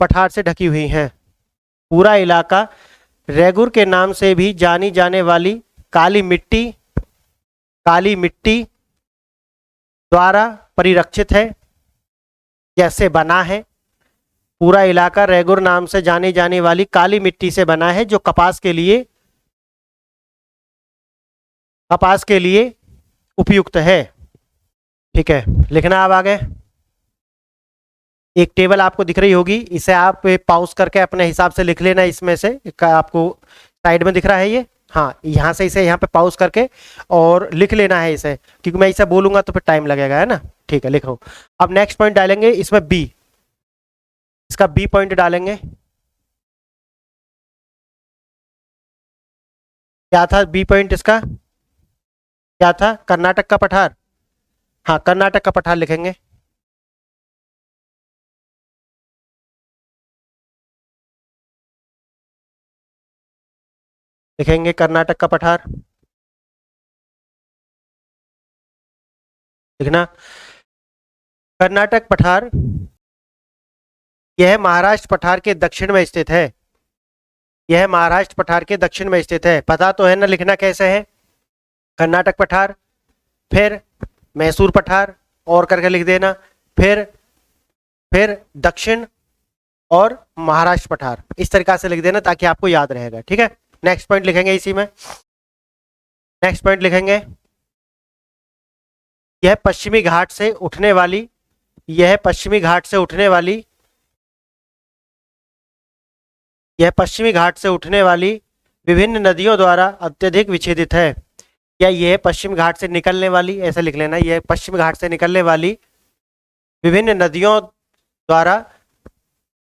पठार से ढकी हुई हैं। पूरा इलाका रैगुर के नाम से भी जानी जाने वाली काली मिट्टी द्वारा परिरक्षित है, कैसे बना है। पूरा इलाका रैगुर नाम से जानी जाने वाली काली मिट्टी से बना है, जो कपास के लिए उपयुक्त है। ठीक है, लिखना अब आगे। एक टेबल आपको दिख रही होगी, इसे आप पॉज करके अपने हिसाब से लिख लेना। इसमें से आपको साइड में दिख रहा है ये, हाँ, यहाँ से इसे यहाँ पे पॉज करके और लिख लेना है इसे, क्योंकि मैं इसे बोलूंगा तो फिर टाइम लगेगा, है ना। ठीक है, लिखो। अब नेक्स्ट पॉइंट डालेंगे इसमें बी, इसका बी पॉइंट डालेंगे। क्या था बी पॉइंट इसका, क्या था? कर्नाटक का पठार। हाँ, कर्नाटक का पठार लिखेंगे। लिखेंगे कर्नाटक का पठार। लिखना, कर्नाटक पठार यह महाराष्ट्र पठार के दक्षिण में स्थित है। यह महाराष्ट्र पठार के दक्षिण में स्थित है। पता तो है ना लिखना कैसे है? कर्नाटक पठार, फिर मैसूर पठार और करके लिख देना, फिर दक्षिण और महाराष्ट्र पठार, इस तरीका से लिख देना ताकि आपको याद रहेगा। ठीक है, नेक्स्ट पॉइंट लिखेंगे इसी में। नेक्स्ट पॉइंट लिखेंगे, यह पश्चिमी घाट से उठने वाली यह पश्चिमी घाट से उठने वाली यह पश्चिमी घाट से उठने वाली विभिन्न नदियों द्वारा अत्यधिक विच्छेदित है। या यह पश्चिम घाट से निकलने वाली, ऐसा लिख लेना, यह पश्चिम घाट से निकलने वाली विभिन्न नदियों द्वारा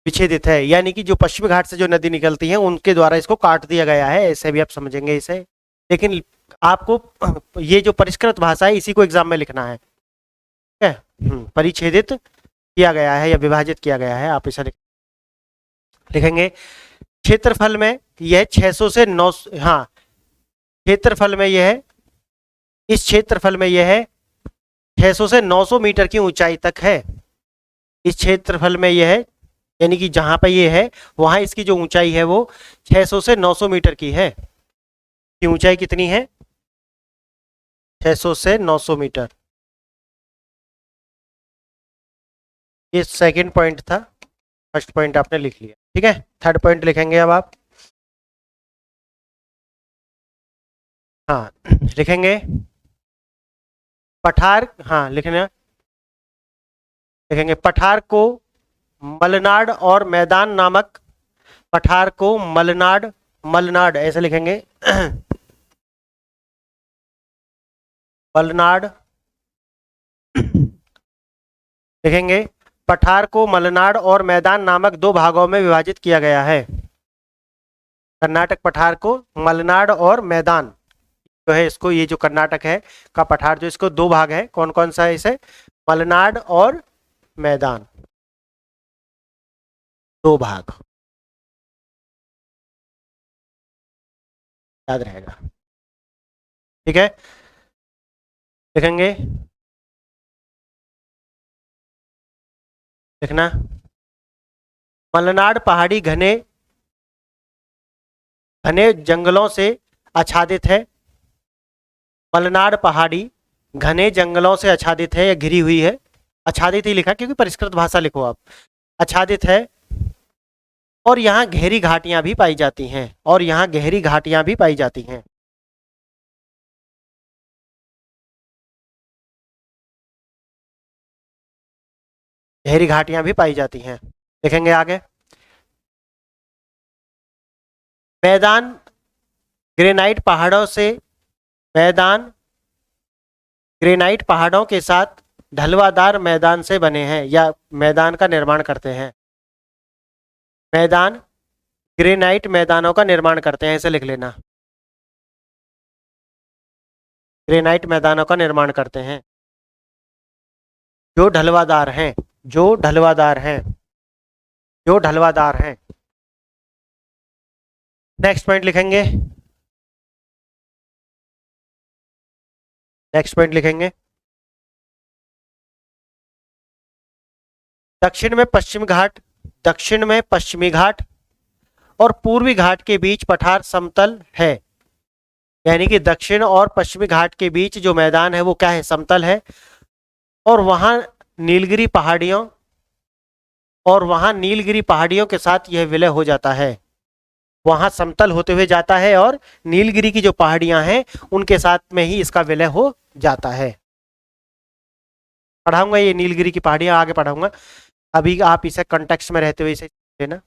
विच्छेदित है। यानी कि जो पश्चिम घाट से जो नदी निकलती है उनके द्वारा इसको काट दिया गया है, ऐसे भी आप समझेंगे इसे। लेकिन आपको ये जो परिष्कृत भाषा है इसी को एग्जाम में लिखना है। ठीक है, परिच्छेदित किया गया है या विभाजित किया गया है, आप इसे लिखेंगे। क्षेत्रफल में यह 600 से 900, हाँ, क्षेत्रफल में यह इस क्षेत्रफल में यह 600 से 900 मीटर की ऊंचाई तक है। इस क्षेत्रफल में यह, यानी कि जहां पे ये है वहां इसकी जो ऊंचाई है वो 600 से 900 मीटर की है। की ऊंचाई कितनी है? 600 से 900 मीटर। ये सेकंड पॉइंट था, फर्स्ट पॉइंट आपने लिख लिया। ठीक है, थर्ड पॉइंट लिखेंगे अब आप। हाँ, लिखेंगे पठार, हाँ लिखना, लिखेंगे पठार को मलनाड और मैदान नामक, पठार को मलनाड ऐसे लिखेंगे मलनाड लिखेंगे। पठार को मलनाड और मैदान नामक दो भागों में विभाजित किया गया है। कर्नाटक पठार को मलनाड और मैदान जो है, इसको, ये जो कर्नाटक है का पठार जो, इसको दो भाग है। कौन कौन सा है इसे? मलनाड और मैदान, दो भाग, याद रहेगा। ठीक है, लिखेंगे, लिखना, मलनाड पहाड़ी घने घने जंगलों से आच्छादित है। मलनाड पहाड़ी घने जंगलों से आच्छादित है या घिरी हुई है। आच्छादित ही लिखा क्योंकि परिष्कृत भाषा लिखो आप। आच्छादित है और यहाँ गहरी घाटियां भी पाई जाती हैं, और यहाँ गहरी घाटियां भी पाई जाती हैं। गहरी घाटियां भी पाई जाती हैं। देखेंगे आगे, मैदान ग्रेनाइट पहाड़ों से मैदान ग्रेनाइट पहाड़ों के साथ ढलवादार मैदान से बने हैं या मैदान का निर्माण करते हैं। मैदान ग्रेनाइट मैदानों का निर्माण करते हैं, ऐसे लिख लेना, ग्रेनाइट मैदानों का निर्माण करते हैं जो ढलवादार हैं, जो ढलवादार हैं, जो ढलवादार हैं। नेक्स्ट पॉइंट लिखेंगे, नेक्स्ट पॉइंट लिखेंगे, दक्षिण में पश्चिम घाट, दक्षिण में पश्चिमी घाट और पूर्वी घाट के बीच पठार समतल है। यानी कि दक्षिण और पश्चिमी घाट के बीच जो मैदान है वो क्या है, समतल है। और वहां नीलगिरी पहाड़ियों, और वहां नीलगिरी पहाड़ियों के साथ यह विलय हो जाता है। वहां समतल होते हुए जाता है और नीलगिरी की जो पहाड़ियां हैं उनके साथ में ही इसका विलय हो जाता है। पढ़ाऊंगा ये नीलगिरी की पहाड़ियां, आगे पढ़ाऊंगा, अभी आप इसे कॉन्टेक्स्ट में रहते हुए इसे लेना।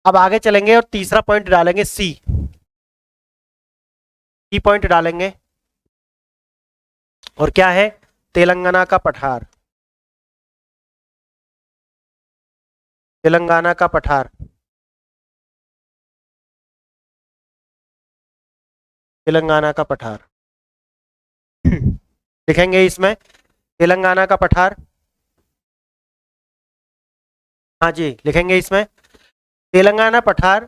अब आगे चलेंगे और तीसरा पॉइंट डालेंगे, सी पॉइंट डालेंगे, और क्या है, तेलंगाना का पठार, तेलंगाना का पठार, तेलंगाना का पठार लिखेंगे इसमें, तेलंगाना का पठार, हाँ जी लिखेंगे इसमें, तेलंगाना पठार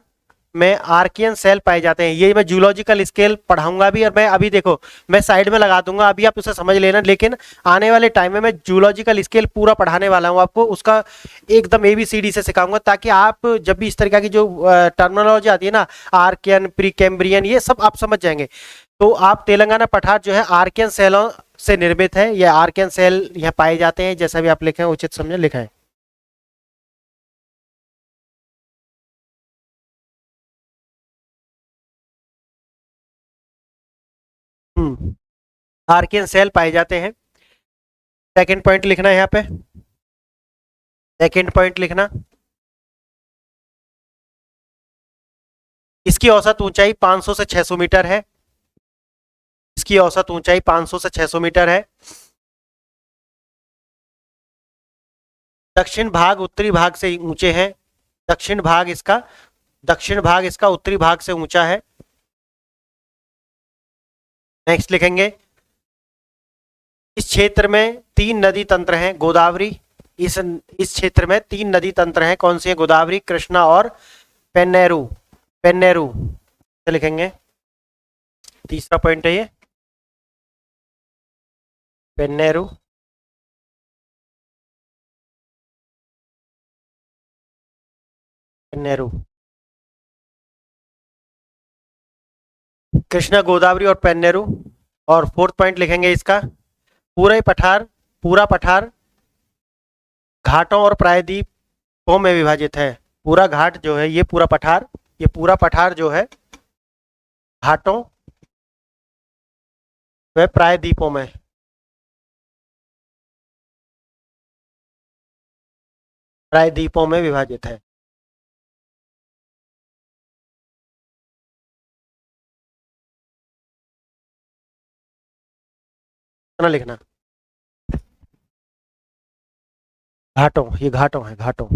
में आर्कियन सेल पाए जाते हैं। ये मैं जूलॉजिकल स्केल पढ़ाऊंगा भी, और मैं अभी देखो मैं साइड में लगा दूंगा, अभी आप उसे समझ लेना, लेकिन आने वाले टाइम में मैं जूलॉजिकल स्केल पूरा पढ़ाने वाला हूँ आपको, उसका एकदम ABCD से सिखाऊंगा, ताकि आप जब भी इस तरीके की जो टर्मिनोलॉजी आती है ना, आर्कियन, प्री कैम्ब्रियन, ये सब आप समझ जाएंगे। तो आप तेलंगाना पठार जो है आर्कियन सेलों से निर्मित है, या आर्कियन सेल यहाँ पाए जाते हैं, जैसा भी आप लिखे उचित समझे लिखा है। आर्कियन सेल पाए जाते हैं। सेकंड पॉइंट लिखना है यहाँ पे, सेकंड पॉइंट लिखना, इसकी औसत ऊंचाई 500 से 600 मीटर है, इसकी औसत ऊंचाई 500 से 600 मीटर है। दक्षिण भाग उत्तरी भाग से ऊंचे हैं, दक्षिण भाग इसका, दक्षिण भाग इसका उत्तरी भाग से ऊंचा है। नेक्स्ट लिखेंगे, इस क्षेत्र में 3 नदी तंत्र हैं, गोदावरी, इस क्षेत्र में 3 नदी तंत्र हैं, कौन सी है, गोदावरी, कृष्णा और पेन्नेरू, पेन्नेरू लिखेंगे, तीसरा पॉइंट है ये, पेन्नेरू, पेन्नेरू, कृष्णा, गोदावरी और पेन्नेरू। और फोर्थ पॉइंट लिखेंगे इसका, पूरा पठार, पूरा पठार घाटों और प्रायद्वीपों में विभाजित है। पूरा घाट जो है, ये पूरा पठार, ये पूरा पठार जो है घाटों व प्रायद्वीपों में, प्रायद्वीपों में विभाजित है। इतना लिखना, घाटों, ये घाटों है, घाटों।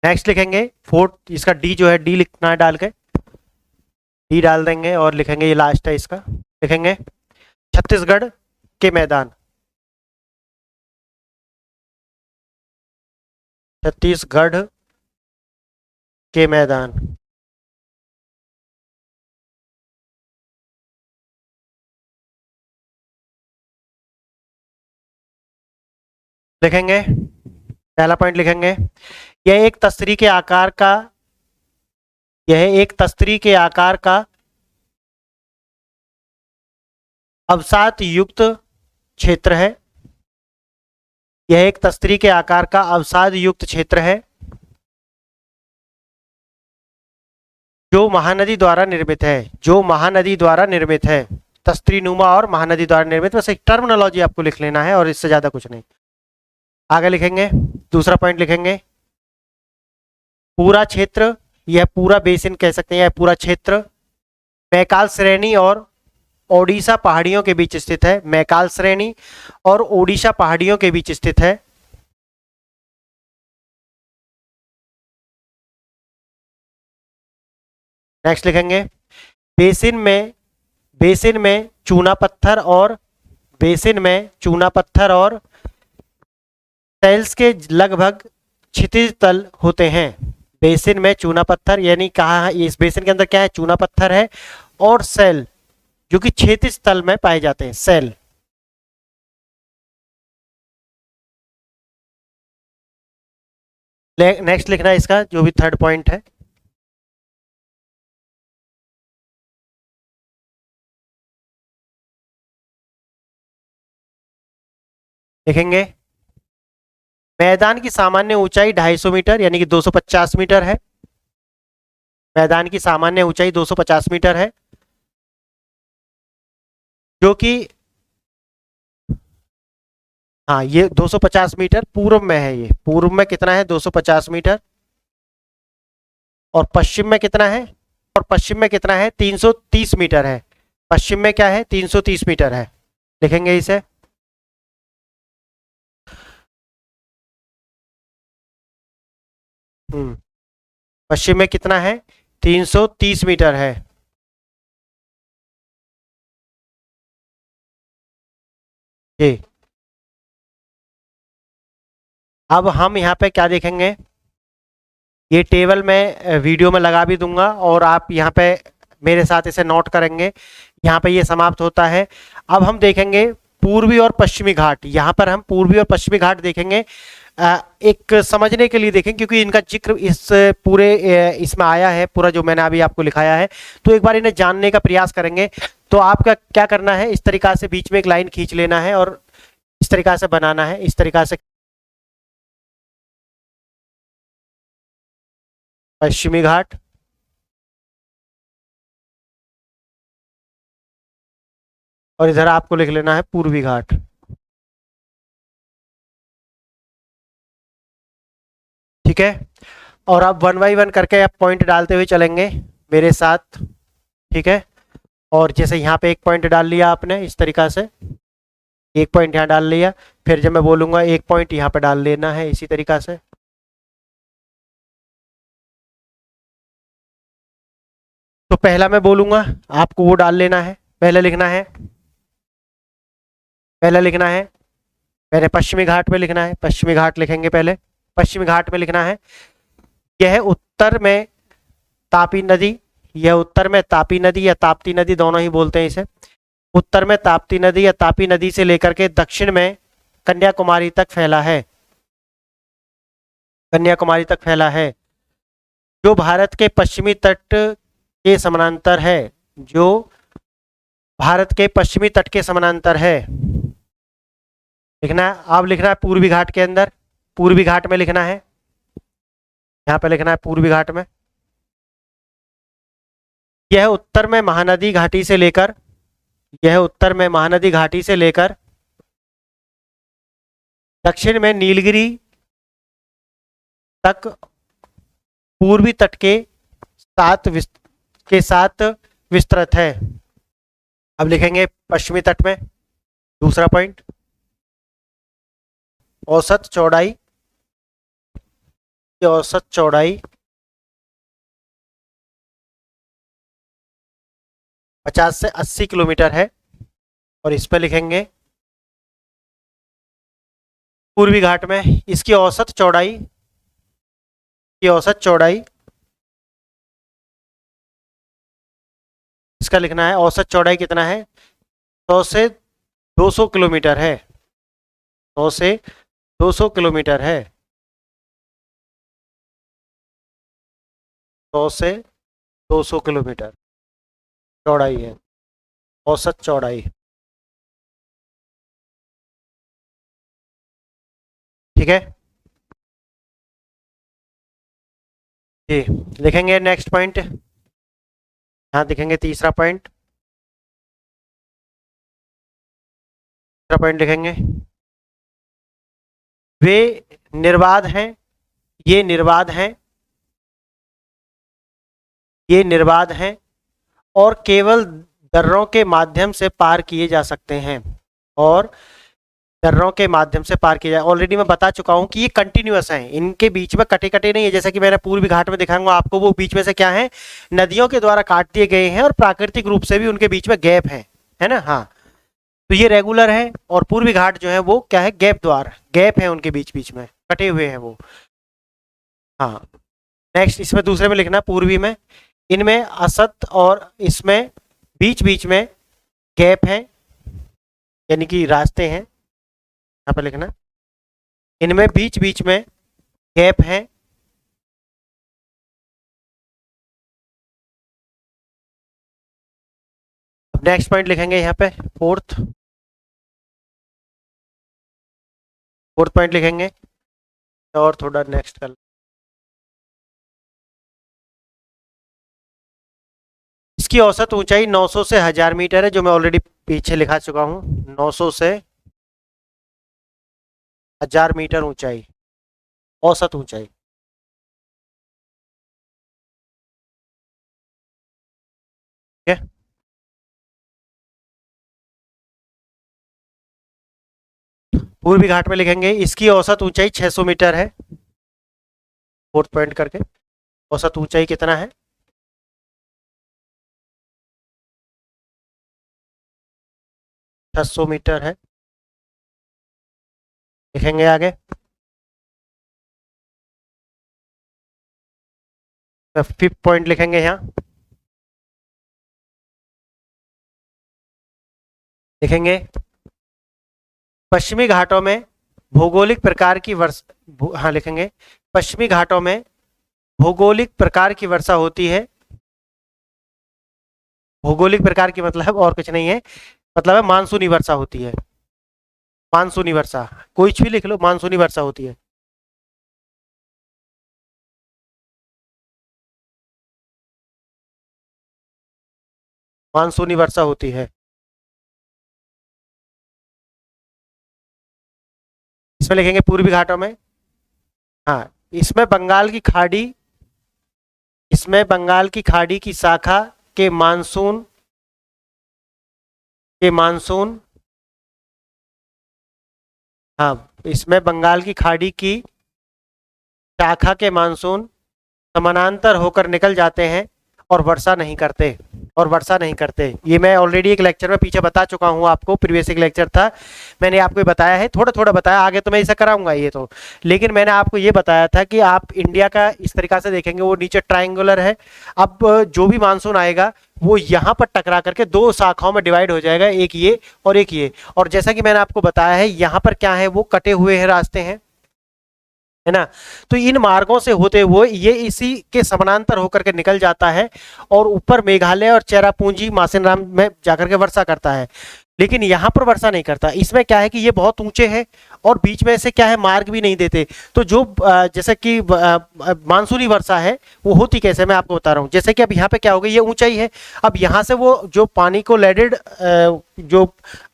नेक्स्ट लिखेंगे फोर्थ, इसका डी जो है, डी लिखना है, डाल के डी डाल देंगे और लिखेंगे, ये लास्ट है इसका, लिखेंगे छत्तीसगढ़ के मैदान, छत्तीसगढ़ के मैदान, लिखेंगे, पहला पॉइंट लिखेंगे, यह एक तस्तरी के आकार का, यह एक तस्तरी के आकार का अवसाद युक्त क्षेत्र है, यह एक तस्तरी के आकार का अवसाद युक्त क्षेत्र है जो महानदी द्वारा निर्मित है, जो महानदी द्वारा निर्मित है, तस्तरी नुमा और महानदी द्वारा निर्मित, बस एक टर्मिनोलॉजी आपको लिख लेना है और इससे ज्यादा कुछ नहीं। आगे लिखेंगे, दूसरा पॉइंट लिखेंगे, पूरा क्षेत्र, यह पूरा बेसिन कह सकते हैं, यह पूरा क्षेत्र मैकाल श्रेणी और ओडिशा पहाड़ियों के बीच स्थित है। मैकाल श्रेणी और ओडिशा पहाड़ियों के बीच स्थित है। नेक्स्ट लिखेंगे, बेसिन में चूना पत्थर और बेसिन में चूना पत्थर और टाइल्स के लगभग क्षितिज तल होते हैं। बेसिन में चूना पत्थर यानी कहा इस बेसिन के अंदर क्या है, चूना पत्थर है और सेल जो कि क्षैतिज तल में पाए जाते हैं, सेल। नेक्स्ट लिखना है इसका जो भी थर्ड पॉइंट है। लिखेंगे, मैदान की सामान्य ऊंचाई 250 मीटर यानी कि 250 मीटर है। मैदान की सामान्य ऊंचाई 250 मीटर है, जो कि हाँ ये 250 मीटर पूर्व में है। ये पूर्व में कितना है, 250 मीटर। और पश्चिम में कितना है, और पश्चिम में कितना है, 330 मीटर है। पश्चिम में क्या है, 330 मीटर है। लिखेंगे इसे। पश्चिम में कितना है, 330 मीटर है। जी, अब हम यहाँ पे क्या देखेंगे, ये टेबल मैं वीडियो में लगा भी दूंगा और आप यहाँ पे मेरे साथ इसे नोट करेंगे। यहाँ पे ये समाप्त होता है। अब हम देखेंगे पूर्वी और पश्चिमी घाट। यहाँ पर हम पूर्वी और पश्चिमी घाट देखेंगे, एक समझने के लिए देखें क्योंकि इनका जिक्र इस पूरे इसमें आया है, पूरा जो मैंने अभी आपको लिखाया है। तो एक बार इन्हें जानने का प्रयास करेंगे। तो आपका क्या करना है, इस तरीका से बीच में एक लाइन खींच लेना है और इस तरीका से बनाना है, इस तरीका से। पश्चिमी घाट, और इधर आपको लिख लेना है पूर्वी घाट। ठीक है, और आप वन बाई वन करके आप पॉइंट डालते हुए चलेंगे मेरे साथ। ठीक है, और जैसे यहाँ पे एक पॉइंट डाल लिया आपने इस तरीका से, एक पॉइंट यहाँ डाल लिया, फिर जब मैं बोलूंगा एक पॉइंट यहाँ पे डाल लेना है इसी तरीका से। तो पहला मैं बोलूंगा आपको वो डाल लेना है, पहले लिखना है, पहले लिखना है, पहले पश्चिमी घाट में लिखना है। पश्चिमी घाट लिखेंगे पहले। पश्चिमी घाट में लिखना है, यह उत्तर में तापी नदी, यह उत्तर में तापी नदी या ताप्ती नदी दोनों ही बोलते हैं इसे। उत्तर में ताप्ती नदी या तापी नदी से लेकर के दक्षिण में कन्याकुमारी तक फैला है, कन्याकुमारी तक फैला है, जो भारत के पश्चिमी तट के समानांतर है, जो भारत के पश्चिमी तट के समानांतर है। लिखना है, अब लिखना है पूर्वी घाट के अंदर, पूर्वी घाट में लिखना है, यहाँ पे लिखना है पूर्वी घाट में। यह उत्तर में महानदी घाटी से लेकर, यह उत्तर में महानदी घाटी से लेकर दक्षिण में नीलगिरी तक पूर्वी तट के साथ विस्तृत है। अब लिखेंगे पश्चिमी तट में दूसरा पॉइंट, औसत चौड़ाई, औसत चौड़ाई 50 से 80 किलोमीटर है। और इस पर लिखेंगे पूर्वी घाट में इसकी औसत चौड़ाई, की औसत चौड़ाई, इसका लिखना है औसत चौड़ाई कितना है, 100 से 200 किलोमीटर है, 100 से 200 किलोमीटर है, 100 से 200 किलोमीटर चौड़ाई है, औसत चौड़ाई। ठीक है जी, लिखेंगे नेक्स्ट पॉइंट, यहाँ दिखेंगे तीसरा पॉइंट, तीसरा पॉइंट लिखेंगे, वे निर्बाध हैं, ये निर्बाध हैं, ये निर्बाध हैं और केवल दर्रों के माध्यम से पार किए जा सकते हैं और दर्रों के माध्यम से पार किया जाए। ऑलरेडी मैं बता चुका हूं कि ये कंटिन्यूअस हैं, इनके बीच में कटे कटे नहीं है, जैसा कि मैंने पूर्वी घाट में दिखाऊंगा आपको, वो बीच में से क्या है, नदियों के द्वारा काट दिए गए हैं और प्राकृतिक रूप से भी उनके बीच में गैप है ना। हाँ, तो ये रेगुलर है और पूर्वी घाट जो है वो क्या है, गैप द्वार, गैप है उनके बीच बीच में, कटे हुए हैं वो। हाँ, नेक्स्ट इसमें दूसरे में लिखना पूर्वी में, इनमें असत और इसमें बीच बीच में गैप है, यानी कि रास्ते हैं, यहाँ पे लिखना, इनमें बीच बीच में गैप है। अब नेक्स्ट पॉइंट लिखेंगे यहाँ पे, फोर्थ पॉइंट लिखेंगे और थोड़ा नेक्स्ट कर, इसकी औसत ऊंचाई 900 से 1000 मीटर है, जो मैं ऑलरेडी पीछे लिखा चुका हूँ, 900 से 1000 मीटर ऊंचाई, औसत ऊंचाई। ठीक है, पूर्वी घाट में लिखेंगे इसकी औसत ऊंचाई 600 मीटर है, फोर्थ पॉइंट करके, औसत ऊंचाई कितना है, 600 मीटर है। लिखेंगे आगे, फिफ्थ पॉइंट लिखेंगे यहाँ, लिखेंगे पश्चिमी घाटों में भौगोलिक प्रकार की वर्षा, हाँ लिखेंगे, पश्चिमी घाटों में भौगोलिक प्रकार की वर्षा होती है। भौगोलिक प्रकार की मतलब और कुछ नहीं है, मतलब है मानसूनी वर्षा होती है, मानसूनी वर्षा, कुछ भी लिख लो, मानसूनी वर्षा होती है। मानसूनी वर्षा होती है। इसमें लिखेंगे पूर्वी घाटों में, हाँ, इसमें बंगाल की खाड़ी, इसमें बंगाल की खाड़ी की शाखा के मानसून, के मानसून, हाँ, इसमें बंगाल की खाड़ी की शाखा के मानसून समानांतर होकर निकल जाते हैं और वर्षा नहीं करते, और वर्षा नहीं करते। ये मैं ऑलरेडी एक लेक्चर में पीछे बता चुका हूँ आपको, प्रीवियस एक लेक्चर था, मैंने आपको बताया है, थोड़ा थोड़ा बताया, आगे तो मैं ऐसा कराऊंगा ये तो, लेकिन मैंने आपको ये बताया था कि आप इंडिया का इस तरीका से देखेंगे, वो नीचे ट्राइंगुलर है। अब जो भी मानसून आएगा वो यहाँ पर टकरा करके दो शाखाओं में डिवाइड हो जाएगा, एक ये और एक ये, और जैसा कि मैंने आपको बताया है यहाँ पर क्या है, वो कटे हुए हैं रास्ते हैं, है ना। तो इन मार्गों से होते हुए ये इसी के समानांतर होकर के निकल जाता है और ऊपर मेघालय और चेरापूंजी मासिनराम में जाकर के वर्षा करता है, लेकिन यहाँ पर वर्षा नहीं करता। इसमें क्या है कि ये बहुत ऊंचे हैं और बीच में से क्या है, मार्ग भी नहीं देते। तो जो जैसे कि मानसूनी वर्षा है वो होती कैसे, मैं आपको बता रहा हूँ। जैसे कि अब यहाँ पे क्या हो गया, ये ऊंचाई है, अब यहाँ से वो जो पानी को लेडेड जो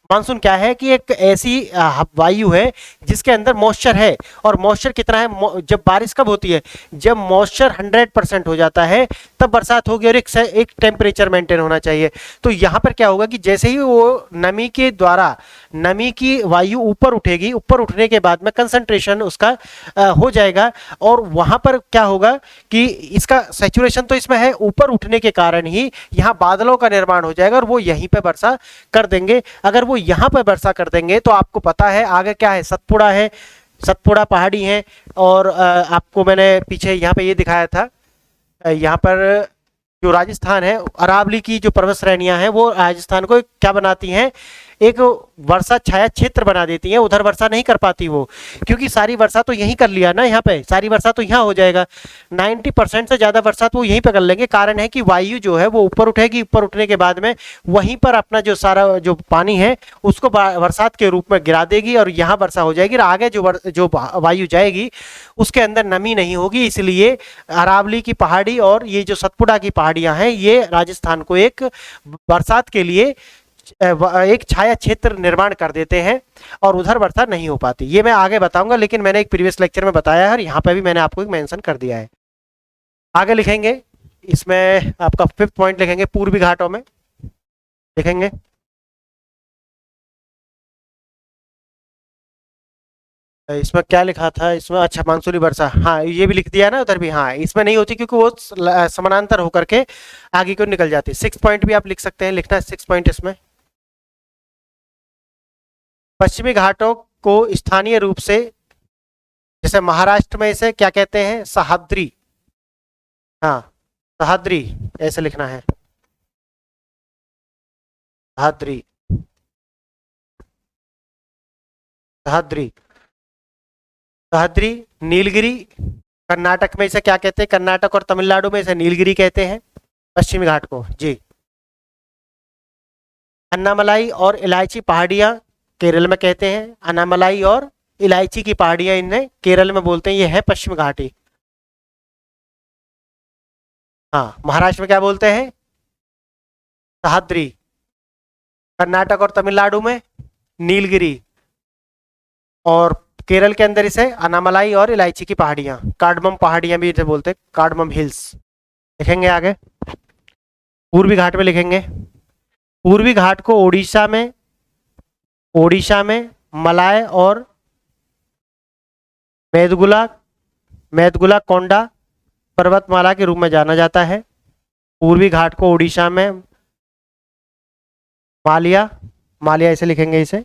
मानसून क्या है कि एक ऐसी वायु है जिसके अंदर मॉइस्चर है, और मॉइस्चर कितना है, जब बारिश कब होती है, जब मॉइस्चर 100% हो जाता है तब बरसात होगी, और एक टेम्परेचर मेंटेन होना चाहिए। तो यहाँ पर क्या होगा कि जैसे ही वो नमी के द्वारा, नमी की वायु ऊपर उठेगी, ऊपर उठने के बाद में कंसंट्रेशन उसका हो जाएगा, और वहां पर क्या होगा कि इसका सैचुरेशन तो इसमें है, ऊपर उठने के कारण ही यहाँ बादलों का निर्माण हो जाएगा और वो यहीं पे वर्षा कर देंगे। अगर वो यहाँ पर वर्षा कर देंगे तो आपको पता है आगे क्या है, सतपुड़ा है, सतपुड़ा पहाड़ी है, और आपको मैंने पीछे यहाँ पे ये दिखाया था, यहाँ पर जो राजस्थान है, अरावली की जो पर्वत श्रेणियां हैं वो राजस्थान को क्या बनाती हैं, एक वर्षा छाया क्षेत्र बना देती है, उधर वर्षा नहीं कर पाती वो, क्योंकि सारी वर्षा तो यहीं कर लिया ना, यहाँ पे सारी वर्षा तो यहाँ हो जाएगा, 90% से ज्यादा वर्षा तो वो यहीं पे कर लेंगे। कारण है कि वायु जो है वो ऊपर उठेगी, ऊपर उठने के बाद में वहीं पर अपना जो सारा जो पानी है उसको बरसात के रूप में गिरा देगी और यहाँ वर्षा हो जाएगी, और आगे जो वायु जाएगी उसके अंदर नमी नहीं होगी। इसलिए अरावली की पहाड़ी और ये जो सतपुड़ा की पहाड़ियां हैं ये राजस्थान को एक बरसात के लिए एक छाया क्षेत्र निर्माण कर देते हैं और उधर वर्षा नहीं हो पाती। ये मैं आगे बताऊंगा, लेकिन मैंने एक प्रीवियस लेक्चर में बताया है और यहाँ पे भी मैंने आपको एक मेंशन कर दिया है। आगे लिखेंगे, इसमें आपका फिफ्थ पॉइंट लिखेंगे पूर्वी घाटों में, देखेंगे। इसमें क्या लिखा था इसमें, अच्छा मानसूनी वर्षा, हाँ ये भी लिख दिया ना उधर भी, हाँ इसमें नहीं होती क्योंकि वो समानांतर होकर के आगे को निकल जाती है। 6 पॉइंट भी आप लिख सकते हैं, लिखना है 6 पॉइंट इसमें। पश्चिमी घाटों को स्थानीय रूप से, जैसे महाराष्ट्र में इसे क्या कहते हैं, सह्याद्री। हाँ सह्याद्री ऐसे लिखना है, सह्याद्री, सह्याद्री, सह्याद्री, नीलगिरी। कर्नाटक में इसे क्या कहते हैं, कर्नाटक और तमिलनाडु में इसे नीलगिरी कहते हैं पश्चिमी घाट को जी। अन्नामलाई और इलायची पहाड़ियाँ केरल में कहते हैं, अन्नामलाई और इलायची की पहाड़ियाँ इन्हें केरल में बोलते हैं, ये है पश्चिम घाटी। हाँ महाराष्ट्र में क्या बोलते हैं, सह्याद्री। कर्नाटक और तमिलनाडु में नीलगिरी, और केरल के अंदर इसे अनामलाई और इलायची की पहाड़ियाँ, कार्डमम पहाड़ियाँ भी इसे बोलते हैं, कार्डमम हिल्स। लिखेंगे आगे, पूर्वी घाट में लिखेंगे। पूर्वी घाट को ओडिशा में मलाय और मेदगुला मेदगुला कोंडा पर्वतमाला के रूप में जाना जाता है। पूर्वी घाट को ओडिशा में मालिया, मालिया इसे लिखेंगे इसे,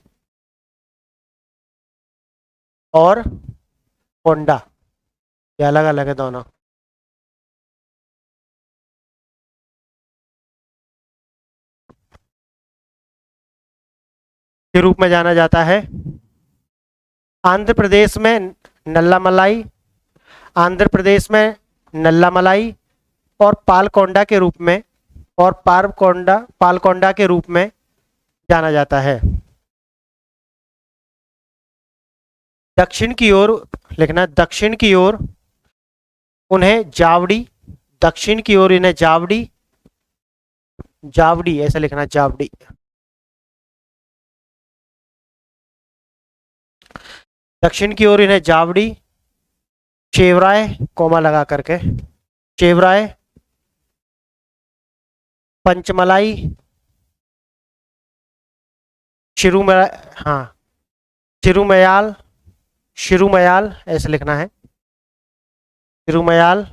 और कोंडा, ये अलग अलग है दोनों, के रूप में जाना जाता है। आंध्र प्रदेश में नल्लामलाई, आंध्र प्रदेश में नल्लामलाई और पालकोंडा के रूप में, और पालकोंडा के रूप में जाना जाता है। दक्षिण की ओर लिखना, दक्षिण की ओर उन्हें जावड़ी, दक्षिण की ओर इन्हें जावड़ी, जावड़ी ऐसा लिखना, जावड़ी। दक्षिण की ओर इन्हें जावड़ी, चेवराय कोमा लगा करके, चेवराय, पंचमलाई, शिरुमय, हाँ शिरुमयाल, शिरुमयाल ऐसे लिखना है, शिरुमयाल,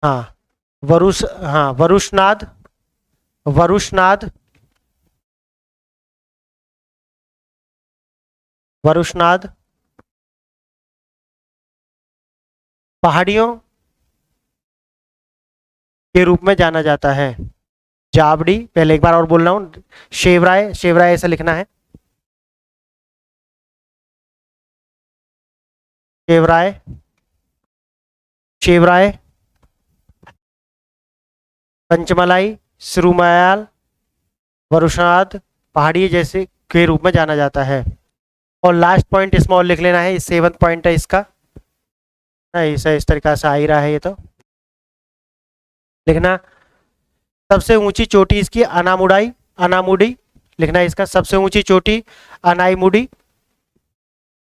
हाँ हाँ वरुषनाद, वरुषनाद, वरुषनाद। पहाड़ियों के रूप में जाना जाता है, जावड़ी, पहले एक बार और बोल रहा हूँ, शेवराय, शेवराय ऐसा लिखना है, शेवराय, शेवराय, पंचमलाई, सिरुमयाल, वरुषाद, पहाड़ी जैसे के रूप में जाना जाता है। और लास्ट पॉइंट इसमें और लिख लेना है, 7th पॉइंट है इसका, ऐसा इस तरीका से आ ही रहा है ये तो लिखना। सबसे ऊंची चोटी इसकी अनामुडाई, अनामुडी लिखना है इसका, सबसे ऊंची चोटी अनाईमुडी,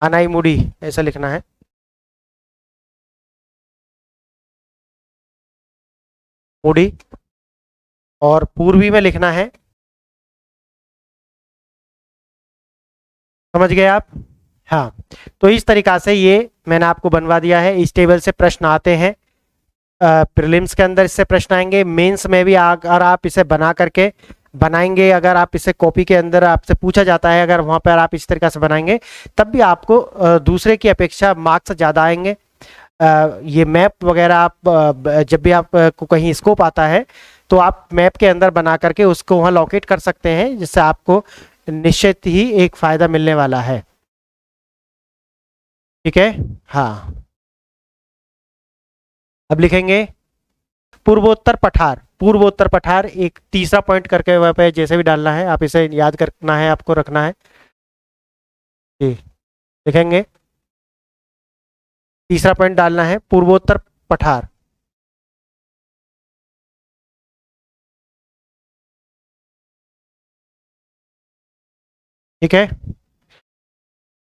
अनाईमुडी ऐसा लिखना है। मुडी, और पूर्वी में लिखना है, समझ गए आप। हाँ तो इस तरीका से ये मैंने आपको बनवा दिया है, इस टेबल से प्रश्न आते हैं, प्रीलिम्स के अंदर इससे प्रश्न आएंगे, मेंस में भी अगर आप इसे बना करके बनाएंगे, अगर आप इसे कॉपी के अंदर आपसे पूछा जाता है, अगर वहां पर आप इस तरीका से बनाएंगे तब भी आपको दूसरे की अपेक्षा मार्क्स ज़्यादा आएंगे। ये मैप वगैरह आप जब भी आप को कहीं स्कोप आता है तो आप मैप के अंदर बना करके उसको वहाँ लोकेट कर सकते हैं, जिससे आपको निश्चित ही एक फायदा मिलने वाला है। ठीक है, हाँ अब लिखेंगे पूर्वोत्तर पठार, पूर्वोत्तर पठार एक तीसरा पॉइंट करके वहाँ पे जैसे भी डालना है, आप इसे याद करना है, आपको रखना है जी। लिखेंगे तीसरा पॉइंट डालना है पूर्वोत्तर पठार। ठीक है,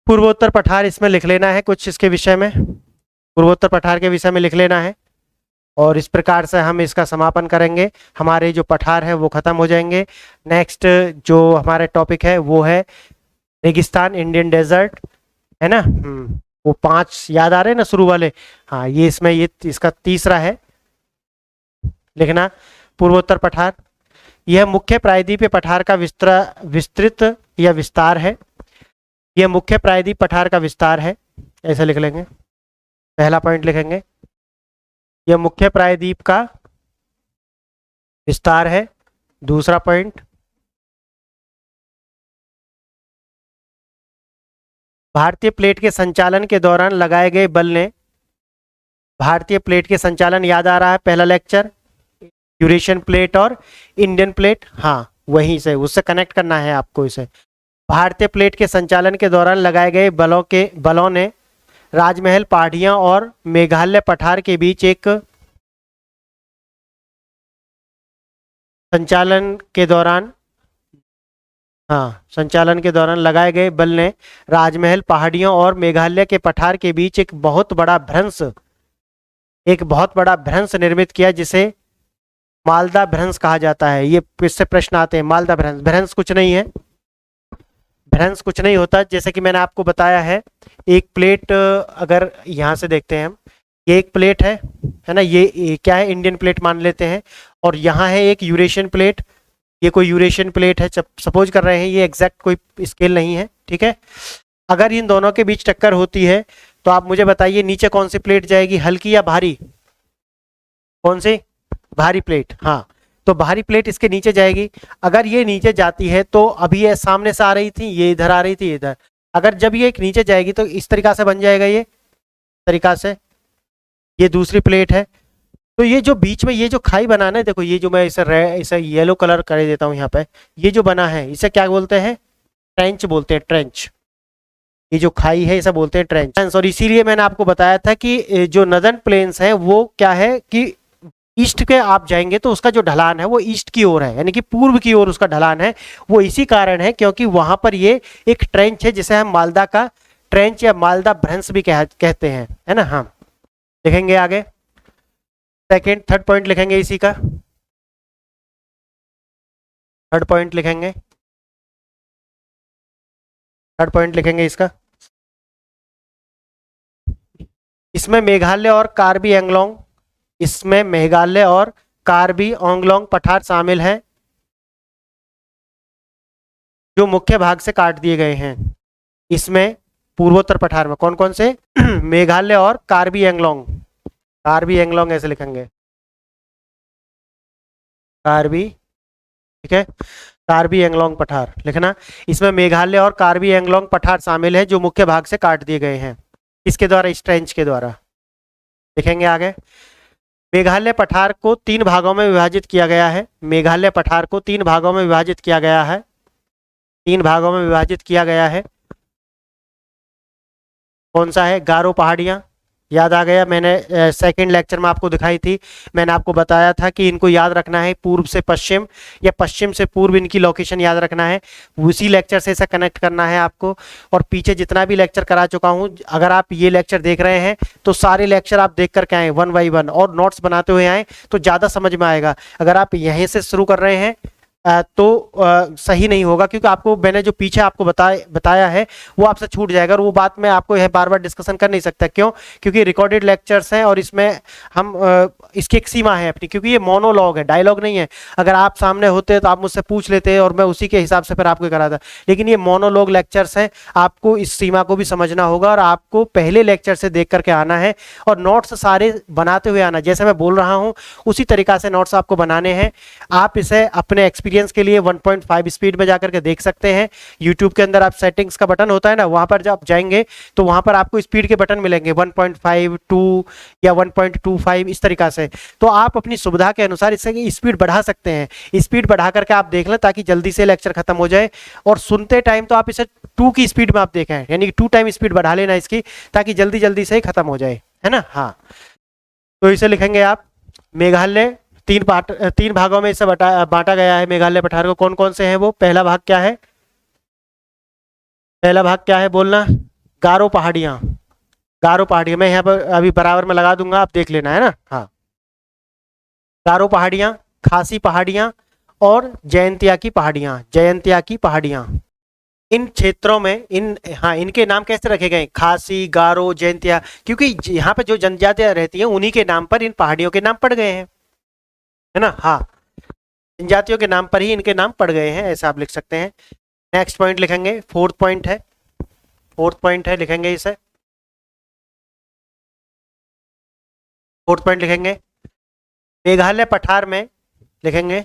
पूर्वोत्तर पठार इसमें लिख लेना है, कुछ इसके विषय में, पूर्वोत्तर पठार के विषय में लिख लेना है। और इस प्रकार से हम इसका समापन करेंगे, हमारे जो पठार है वो खत्म हो जाएंगे। नेक्स्ट जो हमारे टॉपिक है वो है रेगिस्तान, इंडियन डेजर्ट, है ना। वो 5 याद आ रहे हैं ना शुरू वाले। हाँ, ये इसमें ये इसका तीसरा है, लिखना पूर्वोत्तर पठार। यह मुख्य प्रायद्वीपीय पठार का विस्तृत या विस्तार है। यह मुख्य प्रायद्वीप पठार का विस्तार है, ऐसे लिख लेंगे। पहला पॉइंट लिखेंगे, यह मुख्य प्रायद्वीप का विस्तार है। दूसरा पॉइंट, भारतीय प्लेट के संचालन के दौरान लगाए गए बल ने, भारतीय प्लेट के संचालन याद आ रहा है पहला लेक्चर, यूरेशियन प्लेट और इंडियन प्लेट, हाँ वहीं से उससे कनेक्ट करना है आपको इसे। भारतीय प्लेट के संचालन के दौरान लगाए गए बलों ने राजमहल पहाड़ियां और मेघालय पठार के बीच एक संचालन के दौरान लगाए गए बल ने राजमहल पहाड़ियों और मेघालय के पठार के बीच एक बहुत बड़ा भ्रंश निर्मित किया, जिसे मालदा भ्रंश कहा जाता है। ये इससे प्रश्न आते हैं, मालदा भ्रंश। भ्रंश कुछ नहीं है, भ्रंश कुछ नहीं होता। जैसे कि मैंने आपको बताया है, एक प्लेट अगर यहाँ से देखते हैं हम, ये एक प्लेट है ना, ये क्या है, इंडियन प्लेट मान लेते हैं, और यहाँ है एक यूरेशियन प्लेट, ये कोई यूरेशियन प्लेट है सपोज कर रहे हैं, ये एग्जैक्ट कोई स्केल नहीं है, ठीक है। अगर इन दोनों के बीच टक्कर होती है तो आप मुझे बताइए नीचे कौन सी प्लेट जाएगी, हल्की या भारी? कौन सी? भारी प्लेट। हाँ, तो भारी प्लेट इसके नीचे जाएगी। अगर ये नीचे जाती है तो अभी ये सामने से आ रही थी, ये इधर आ रही थी, इधर। अगर जब ये नीचे जाएगी तो इस तरीका से बन जाएगा, ये तरीका से, ये दूसरी प्लेट है। तो ये जो बीच में ये जो खाई बनाना है, देखो ये जो मैं इसे येलो कलर कर देता हूँ यहाँ पे, ये जो बना है इसे क्या बोलते हैं? ट्रेंच बोलते हैं, ट्रेंच। ये जो खाई है इसे बोलते हैं ट्रेंच। और इसीलिए मैंने आपको बताया था कि जो नदर्न प्लेन्स है वो क्या है कि ईस्ट के आप जाएंगे तो उसका जो ढलान है वो ईस्ट की ओर है, यानी कि पूर्व की ओर उसका ढलान है। वो इसी कारण है क्योंकि वहां पर ये एक ट्रेंच है जिसे हम मालदा का ट्रेंच या मालदा भ्रंश भी कहते हैं, है ना। हाँ, लिखेंगे आगे, थर्ड पॉइंट लिखेंगे इसी का, थर्ड पॉइंट लिखेंगे इसका। इसमें मेघालय और कार्बी एंगलोंग पठार शामिल हैं, जो मुख्य भाग से काट दिए गए हैं। इसमें पूर्वोत्तर पठार में कौन कौन से? मेघालय और कार्बी एंगलोंग ऐसे लिखेंगे, कार्बी, ठीक है, कार्बी एंगलोंग पठार लिखना। इसमें मेघालय और कार्बी एंगलोंग पठार शामिल है, जो मुख्य भाग से काट दिए गए हैं। इसके द्वारा, इस ट्रेंच के द्वारा। लिखेंगे आगे, मेघालय पठार को 3 भागों में विभाजित किया गया है। मेघालय पठार को 3 भागों में विभाजित किया गया है, 3 भागों में विभाजित किया गया है। कौन सा है? गारो पहाड़ियाँ, याद आ गया, मैंने सेकंड लेक्चर में आपको दिखाई थी। मैंने आपको बताया था कि इनको याद रखना है, पूर्व से पश्चिम या पश्चिम से पूर्व, इनकी लोकेशन याद रखना है। उसी लेक्चर से इसे कनेक्ट करना है आपको। और पीछे जितना भी लेक्चर करा चुका हूं, अगर आप ये लेक्चर देख रहे हैं तो सारे लेक्चर आप देख करके आए 1 बाई 1 और नोट्स बनाते हुए आए तो ज़्यादा समझ में आएगा। अगर आप यहीं से शुरू कर रहे हैं तो सही नहीं होगा, क्योंकि आपको मैंने जो पीछे आपको बताया है वो आपसे छूट जाएगा, और वो बात मैं आपको यह बार बार डिस्कशन कर नहीं सकता। क्यों? क्योंकि रिकॉर्डेड लेक्चर्स हैं और इसमें हम इसकी एक सीमा है अपनी, क्योंकि ये मोनोलॉग है, डायलॉग नहीं है। अगर आप सामने होते तो आप मुझसे पूछ लेते और मैं उसी के हिसाब से फिर आपको कराता, लेकिन ये मोनोलॉग लेक्चर्स हैं। आपको इस सीमा को भी समझना होगा और आपको पहले लेक्चर से देख करके आना है और नोट्स सारे बनाते हुए आना। जैसे मैं बोल रहा हूँ उसी तरीका से नोट्स आपको बनाने हैं। आप इसे अपने एक्सपीरियंस के लिए 1.5 स्पीड में जाकर के देख सकते हैं। यूट्यूब के अंदर आप सेटिंग्स का बटन होता है ना, वहां पर जब आप जाएंगे तो वहां पर आपको स्पीड के बटन मिलेंगे 1.5, 2 या 1.25 इस तरीका से। तो आप अपनी सुविधा के अनुसार इससे स्पीड बढ़ा सकते हैं। स्पीड बढ़ा करके आप देख लें ताकि जल्दी से लेक्चर खत्म हो जाए। और सुनते टाइम तो आप इसे 2 की स्पीड में आप देखें, यानी कि 2 टाइम स्पीड बढ़ा लेना इसकी, ताकि जल्दी जल्दी से ही खत्म हो जाए, है ना। हाँ, तो इसे लिखेंगे आप, मेघालय 3 भागों में इसे बांटा गया है मेघालय पठार को। कौन कौन से हैं वो? पहला भाग क्या है? पहला भाग क्या है बोलना? गारो पहाड़ियाँ। गारो पहाड़ियाँ मैं यहाँ पर अभी बराबर में लगा दूंगा, आप देख लेना, है ना। हाँ, गारो पहाड़ियाँ, खासी पहाड़ियाँ और जयंतिया की पहाड़ियाँ, जयंतिया की पहाड़ियाँ। इन क्षेत्रों में इन हाँ इनके नाम कैसे रखे गए, खासी, गारो, जयंतिया, क्योंकि यहाँ पे जो जनजातियां रहती हैं उन्हीं के नाम पर इन पहाड़ियों के नाम पड़ गए हैं, है ना। हाँ, जनजातियों के नाम पर ही इनके नाम पड़ गए हैं, ऐसा आप लिख सकते हैं। नेक्स्ट पॉइंट लिखेंगे, फोर्थ पॉइंट है, फोर्थ पॉइंट है, लिखेंगे इसे, फोर्थ पॉइंट लिखेंगे, मेघालय पठार में, लिखेंगे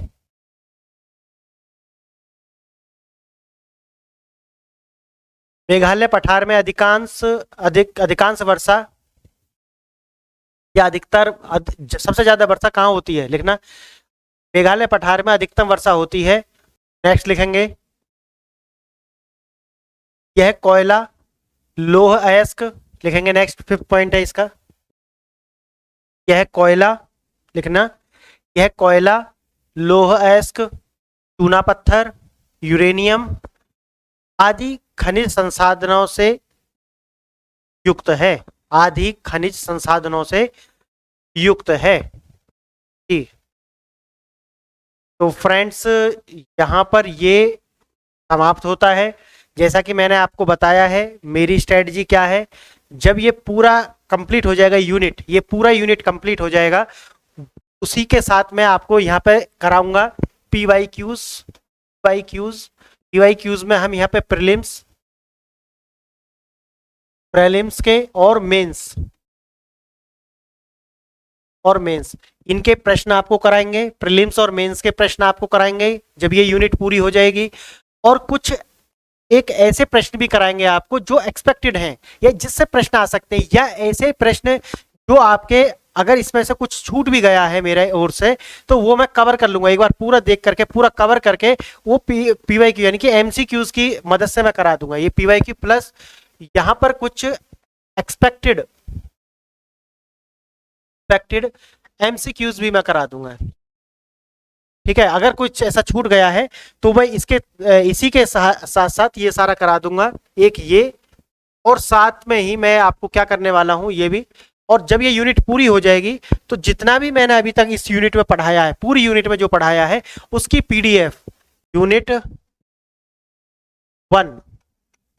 मेघालय पठार में अधिकांश वर्षा या अधिकतर सबसे ज्यादा वर्षा कहाँ होती है, लिखना, मेघालय पठार में अधिकतम वर्षा होती है। नेक्स्ट लिखेंगे, यह कोयला लौह अयस्क, लिखेंगे नेक्स्ट, फिफ्थ पॉइंट है इसका, यह कोयला, लिखना, यह कोयला लौह अयस्क, चूना पत्थर, यूरेनियम आदि खनिज संसाधनों से युक्त है, आदि खनिज संसाधनों से युक्त है। जी, तो फ्रेंड्स यहाँ पर ये समाप्त होता है। जैसा कि मैंने आपको बताया है, मेरी स्ट्रेटजी क्या है, जब ये पूरा कंप्लीट हो जाएगा यूनिट, ये पूरा यूनिट कंप्लीट हो जाएगा, उसी के साथ मैं आपको यहाँ पे कराऊंगा पीवाईक्यूज, पीवाईक्यूज में हम यहाँ पे प्रीलिम्स के और मेंस इनके प्रश्न आपको कराएंगे, प्रीलिम्स और मेंस के प्रश्न आपको कराएंगे जब ये यूनिट पूरी हो जाएगी। और कुछ एक ऐसे प्रश्न भी कराएंगे आपको जो एक्सपेक्टेड हैं या जिससे प्रश्न आ सकते हैं, या ऐसे प्रश्न जो आपके अगर इसमें से कुछ छूट भी गया है मेरे ओर से तो वो मैं कवर कर लूंगा, एक बार पूरा देख करके पूरा कवर करके वो पीवाईक्यू यानी कि एमसीक्यूज की मदद से मैं करा दूंगा। ये पीवाईक्यू प्लस यहाँ पर कुछ एक्सपेक्टेड एमसीक्यूज भी मैं करा दूंगा, ठीक है। अगर कुछ ऐसा छूट गया है तो मैं इसी के साथ साथ ये सारा करा दूंगा, एक ये, और साथ में ही मैं आपको क्या करने वाला हूं ये भी। और जब ये यूनिट पूरी हो जाएगी तो जितना भी मैंने अभी तक इस यूनिट में पढ़ाया है, पूरी यूनिट में जो पढ़ाया है उसकी पीडीएफ, यूनिट 1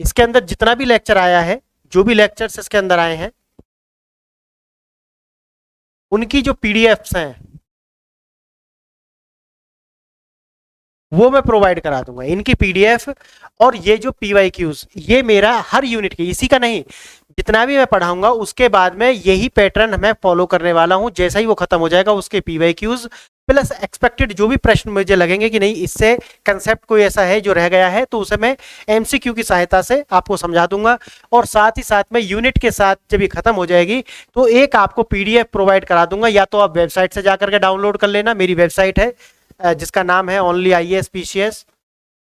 इसके अंदर जितना भी लेक्चर आया है, जो भी लेक्चर्स इसके अंदर आए हैं उनकी जो पीडीएफ्स हैं वो मैं प्रोवाइड करा दूंगा, इनकी पीडीएफ। और ये जो पीवाईक्यूज, ये मेरा हर यूनिट के, इसी का नहीं, जितना भी मैं पढ़ाऊंगा उसके बाद में यही पैटर्न मैं फॉलो करने वाला हूं। जैसा ही वो खत्म हो जाएगा उसके पीवाईक्यूज प्लस एक्सपेक्टेड जो भी प्रश्न मुझे लगेंगे कि नहीं इससे कंसेप्ट कोई ऐसा है जो रह गया है तो उसे मैं एमसीक्यू की सहायता से आपको समझा दूंगा। और साथ ही साथ में यूनिट के साथ जब ये खत्म हो जाएगी तो एक आपको पीडीएफ प्रोवाइड करा दूंगा, या तो आप वेबसाइट से जाकर के डाउनलोड कर लेना, मेरी वेबसाइट है जिसका नाम है only IAS PCS,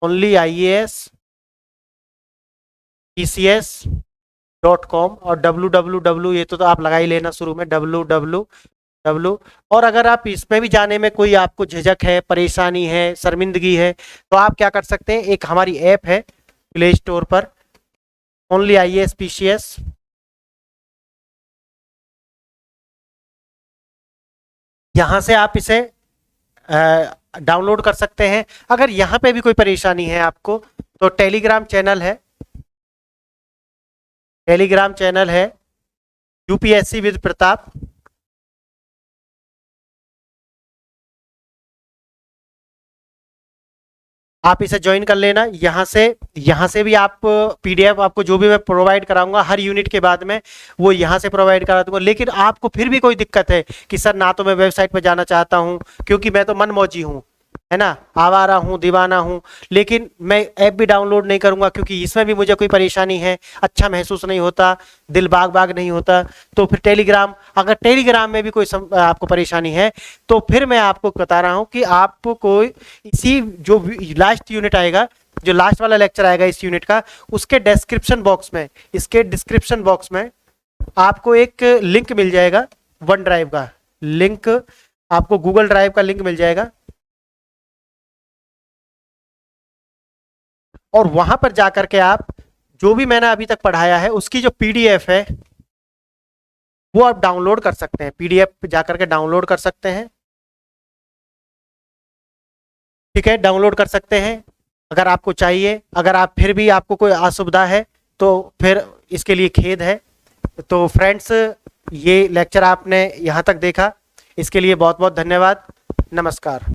only IAS pcs.com, और www ये तो आप लगा ही लेना शुरू में, www। और अगर आप इसमें भी जाने में कोई आपको झिझक है, परेशानी है, शर्मिंदगी है, तो आप क्या कर सकते हैं, एक हमारी ऐप है प्ले स्टोर पर, ओनली आईएएस पीसीएस, यहां से आप इसे डाउनलोड कर सकते हैं। अगर यहाँ पे भी कोई परेशानी है आपको तो टेलीग्राम चैनल है, टेलीग्राम चैनल है यूपीएससी विद प्रताप, आप इसे ज्वाइन कर लेना। यहाँ से भी आप पीडीएफ आपको जो भी मैं प्रोवाइड कराऊंगा हर यूनिट के बाद में वो यहाँ से प्रोवाइड करा दूंगा। लेकिन आपको फिर भी कोई दिक्कत है कि सर ना तो मैं वेबसाइट पर जाना चाहता हूँ क्योंकि मैं तो मनमौजी हूँ, है ना, आवारा हूँ, दीवाना हूँ, लेकिन मैं ऐप भी डाउनलोड नहीं करूंगा क्योंकि इसमें भी मुझे कोई परेशानी है, अच्छा महसूस नहीं होता, दिल बाग बाग नहीं होता, तो फिर टेलीग्राम, अगर टेलीग्राम में भी कोई आपको परेशानी है तो फिर मैं आपको बता रहा हूँ कि आपको इसी जो लास्ट यूनिट आएगा, जो लास्ट वाला लेक्चर आएगा इस यूनिट का, उसके डिस्क्रिप्शन बॉक्स में, इसके डिस्क्रिप्शन बॉक्स में आपको एक लिंक मिल जाएगा, वन ड्राइव का लिंक, आपको गूगल ड्राइव का लिंक मिल जाएगा, और वहां पर जाकर के आप जो भी मैंने अभी तक पढ़ाया है उसकी जो पीडीएफ है वो आप डाउनलोड कर सकते हैं, पीडीएफ जाकर के डाउनलोड कर सकते हैं। ठीक है, डाउनलोड कर सकते हैं अगर आपको चाहिए। अगर आप फिर भी आपको कोई असुविधा है तो फिर इसके लिए खेद है। तो फ्रेंड्स, ये लेक्चर आपने यहाँ तक देखा, इसके लिए बहुत बहुत धन्यवाद। नमस्कार।